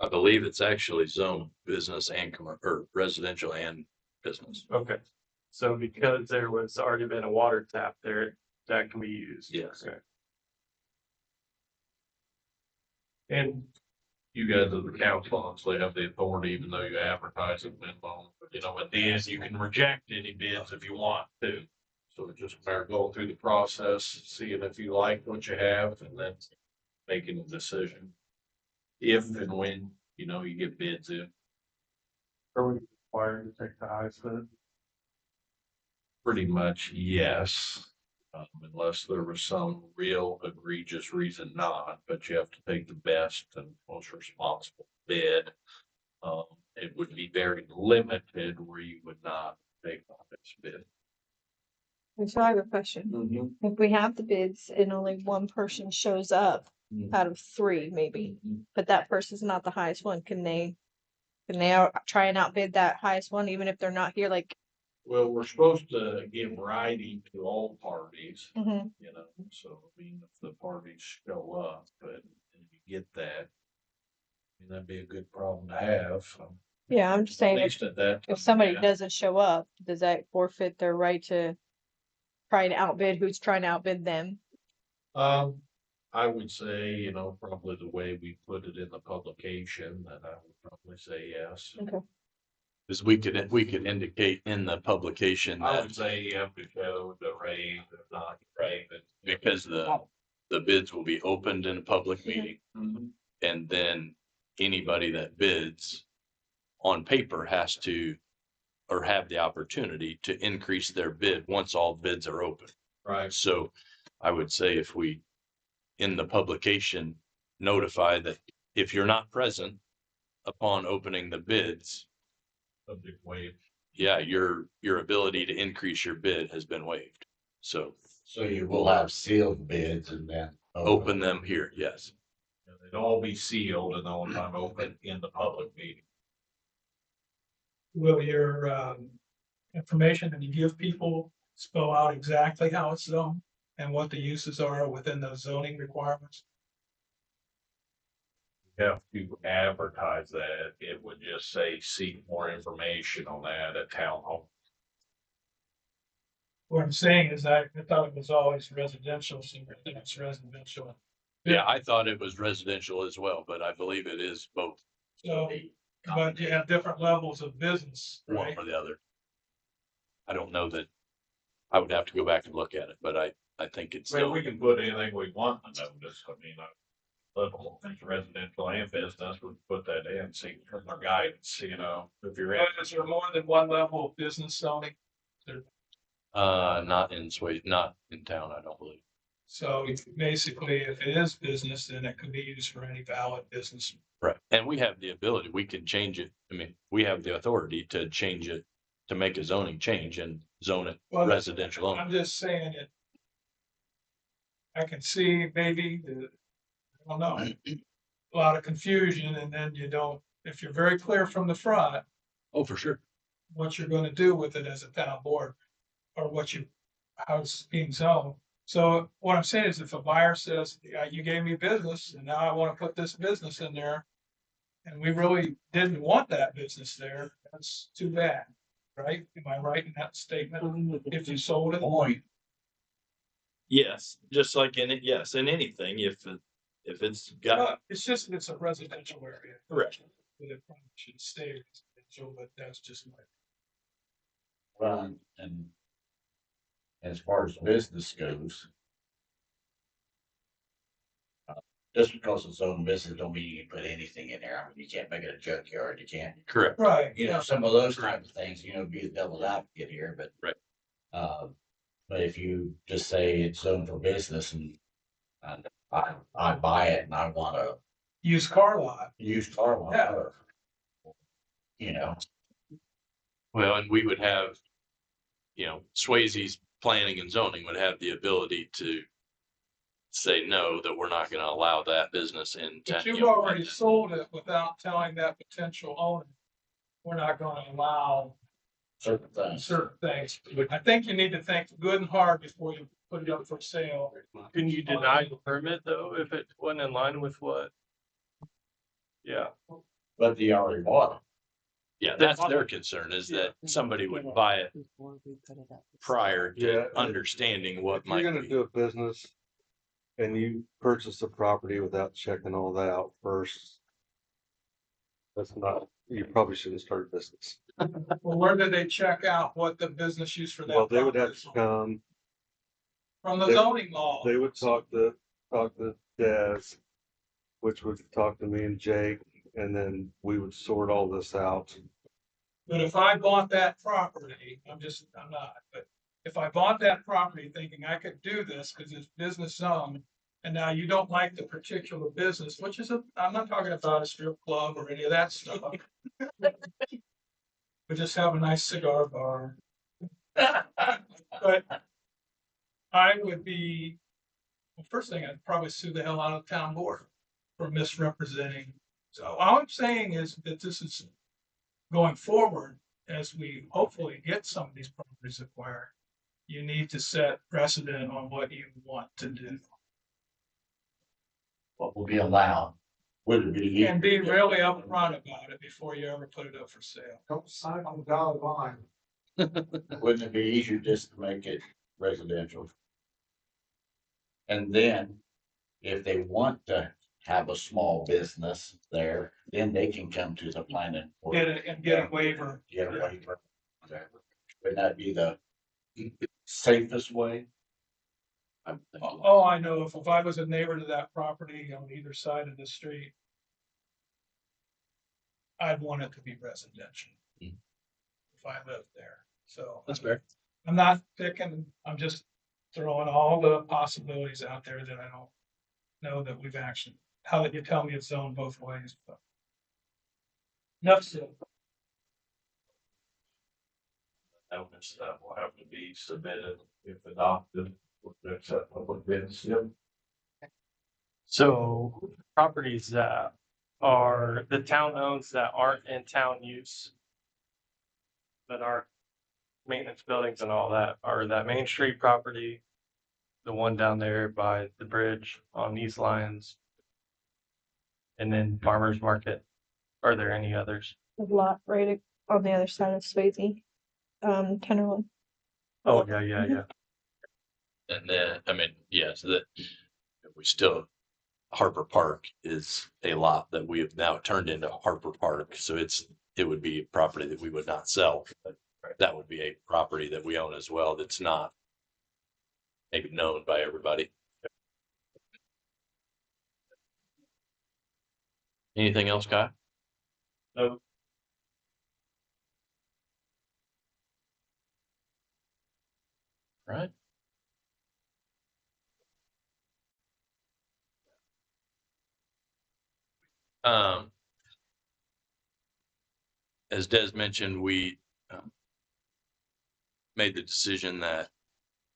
I believe it's actually zone business and or residential and business. Okay. So because there was already been a water tap there, that can be used. Yes. Okay. And you guys as the council honestly have the authority, even though you advertise it, you know, at the end, you can reject any bids if you want to. So it's just a matter of going through the process, seeing if you like what you have, and then making a decision. If and when, you know, you get bids in. Are we required to take the highest bid? Pretty much, yes. Unless there was some real egregious reason not, but you have to take the best and most responsible bid. It would be very limited where you would not take the highest bid. And so I have a question. If we have the bids and only one person shows up out of three, maybe, but that person's not the highest one, can they try and outbid that highest one, even if they're not here? Like, Well, we're supposed to give writing to all parties, mhm. you know, so I mean, if the parties show up, but you get that, I mean, that'd be a good problem to have. Yeah, I'm just At saying, least at that. if somebody time, doesn't show up, does that forfeit their right to try and outbid who's trying to outbid them? I would say, you know, probably the way we put it in the publication, that I would probably say yes. Okay. Because we could indicate in the publication I that would say you have to show the rate, if not rate, but. because the bids will be opened in a public meeting, and then anybody that bids on paper has to or have the opportunity to increase their bid once all bids are open. Right. So I would say if we, in the publication, notify that if you're not present upon opening the bids, Subject waive. yeah, your ability to increase your bid has been waived. So So you will have sealed bids and then. open them here, yes. They'd all be sealed and all time open in the public meeting. Will your information that you give people spell out exactly how it's zoned and what the uses are within those zoning requirements? You have to advertise that. It would just say seek more information on that at town hall. What I'm saying is I thought it was always residential, so it's residential. Yeah, I thought it was residential as well, but I believe it is both. So, but you have different levels of business, One right? or the other. I don't know that. I would have to go back and look at it, but I think it's I mean, still. we can put anything we want in the notice. I mean, level residential and business would put that in, see from our guidance, you know, if you're in. Is there more than one level of business zoning? Not in Swayze, not in town, I don't believe. So basically, if it is business, then it can be used for any valid business. Right. And we have the ability, we can change it. I mean, we have the authority to change it, to make a zoning change and zone it Well, residential only. I'm just saying it. I can see maybe I don't know, a lot of confusion, and then you don't, if you're very clear from the front, Oh, for sure. what you're gonna do with it as a town board, or how it's being zoned. So what I'm saying is if a buyer says, yeah, you gave me business and now I wanna put this business in there, and we really didn't want that business there, that's too bad, right? Am I right in that statement? If you sold it? Yes, just like in it, yes, in anything, if it's got. It's a residential area. Correct. But it probably should stay residential, but that's just my. Well, and as far as business goes, just because it's own business don't mean you can put anything in there. I mean, you can't make it a junkyard. You can't. Correct. Right. You know, some of those kinds of things, you know, be the devil's advocate here, but. Right. But if you just say it's zoned for business and I buy it and I want a Used car lot. used car lot. Yeah. Or, you know, Well, and we would have, Swayze's planning and zoning would have the ability to say, no, that we're not going to allow that business in. But you've already sold it without telling that potential owner, we're not gonna allow certain things. certain things. I think you need to think good and hard before you put it up for sale. Can you deny the permit though, if it wasn't in line with what? Yeah, But you already bought it. Yeah, that's their concern is that somebody would buy it Before we put it up. prior Yeah. to understanding what If you're might gonna be. do a business and you purchase the property without checking all that out first, that's not, you probably shouldn't start a business. Well, where did they check out what the business use for that? Well, they would have property to is? come, From the they- zoning law. they would talk to Des, which would talk to me and Jake, and then we would sort all this out. But if I bought that property, I'm not, but if I bought that property thinking I could do this because it's business zone. And now you don't like the particular business, which is I'm not talking about a strip club or any of that stuff. We just have a nice cigar bar. But I would be, well, first thing, I'd probably sue the hell out of the town board for misrepresenting. So all I'm saying is that this is going forward, as we hopefully get some of these properties acquired, you need to set precedent on what you want to do. What will be allowed? Would it be? And be really upfront about it before you ever put it up for sale. Don't sign on the dotted line. Wouldn't it be easier just to make it residential? And then, if they want to have a small business there, then they can come to the planning board. Get a waiver. Get a waiver. Would that be the safest way? I'm thinking. Oh, I know, if I was a neighbor to that property on either side of the street, I'd want it to be residential. Mhm. If I lived there, so. That's fair. I'm not picking, I'm just throwing all the possibilities out there that I don't know that we've actually, how that you tell me it's zoned both ways, but. Enough said. Elements that will have to be submitted if adopted, with the accept public bids. So properties that are, the town owns that aren't in town use. That aren't maintenance buildings and all that, are that Main Street property. The one down there by the bridge on East Lyons. And then Farmers Market. Are there any others? A lot right on the other side of Swayzee, Tenderloin. Oh, yeah. And then, I mean, yes, that we still, Harper Park is a lot that we have now turned into Harper Park. So it would be a property that we would not sell, but that would be a property that we own as well. That's not maybe known by everybody. Anything else, Guy? No. Right. As Des mentioned, we made the decision that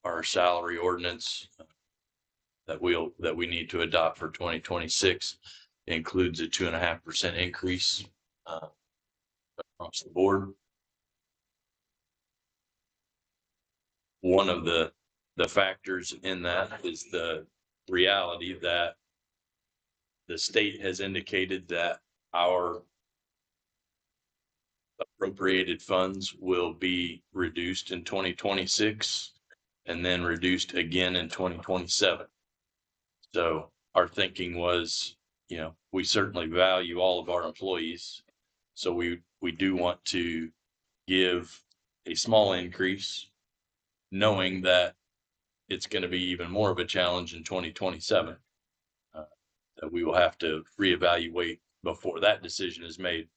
our salary ordinance that we need to adopt for 2026 includes a 2.5% increase across the board. One of the factors in that is the reality that the state has indicated that our appropriated funds will be reduced in 2026 and then reduced again in 2027. So our thinking was, we certainly value all of our employees. So we do want to give a small increase, knowing that it's going to be even more of a challenge in 2027. That we will have to reevaluate before that decision is made.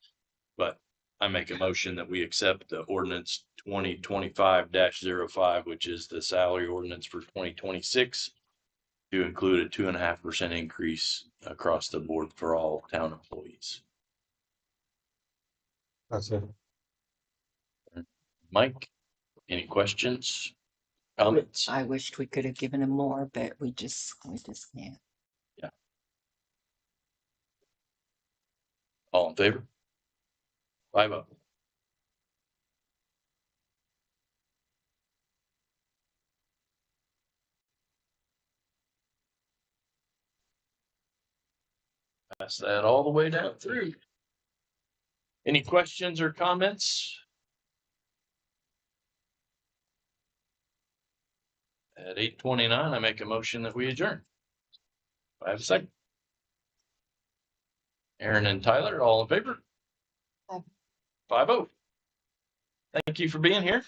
But I make a motion that we accept the ordinance 2025-05, which is the salary ordinance for 2026, to include a 2.5% increase across the board for all town employees. That's it. Mike, any questions, comments? I wished we could have given him more, but we just can't. All in favor? 5-0. Pass that all the way down through. Any questions or comments? At 8:29, I make a motion that we adjourn. I have a second. Aaron and Tyler, all in favor? 5-0. Thank you for being here.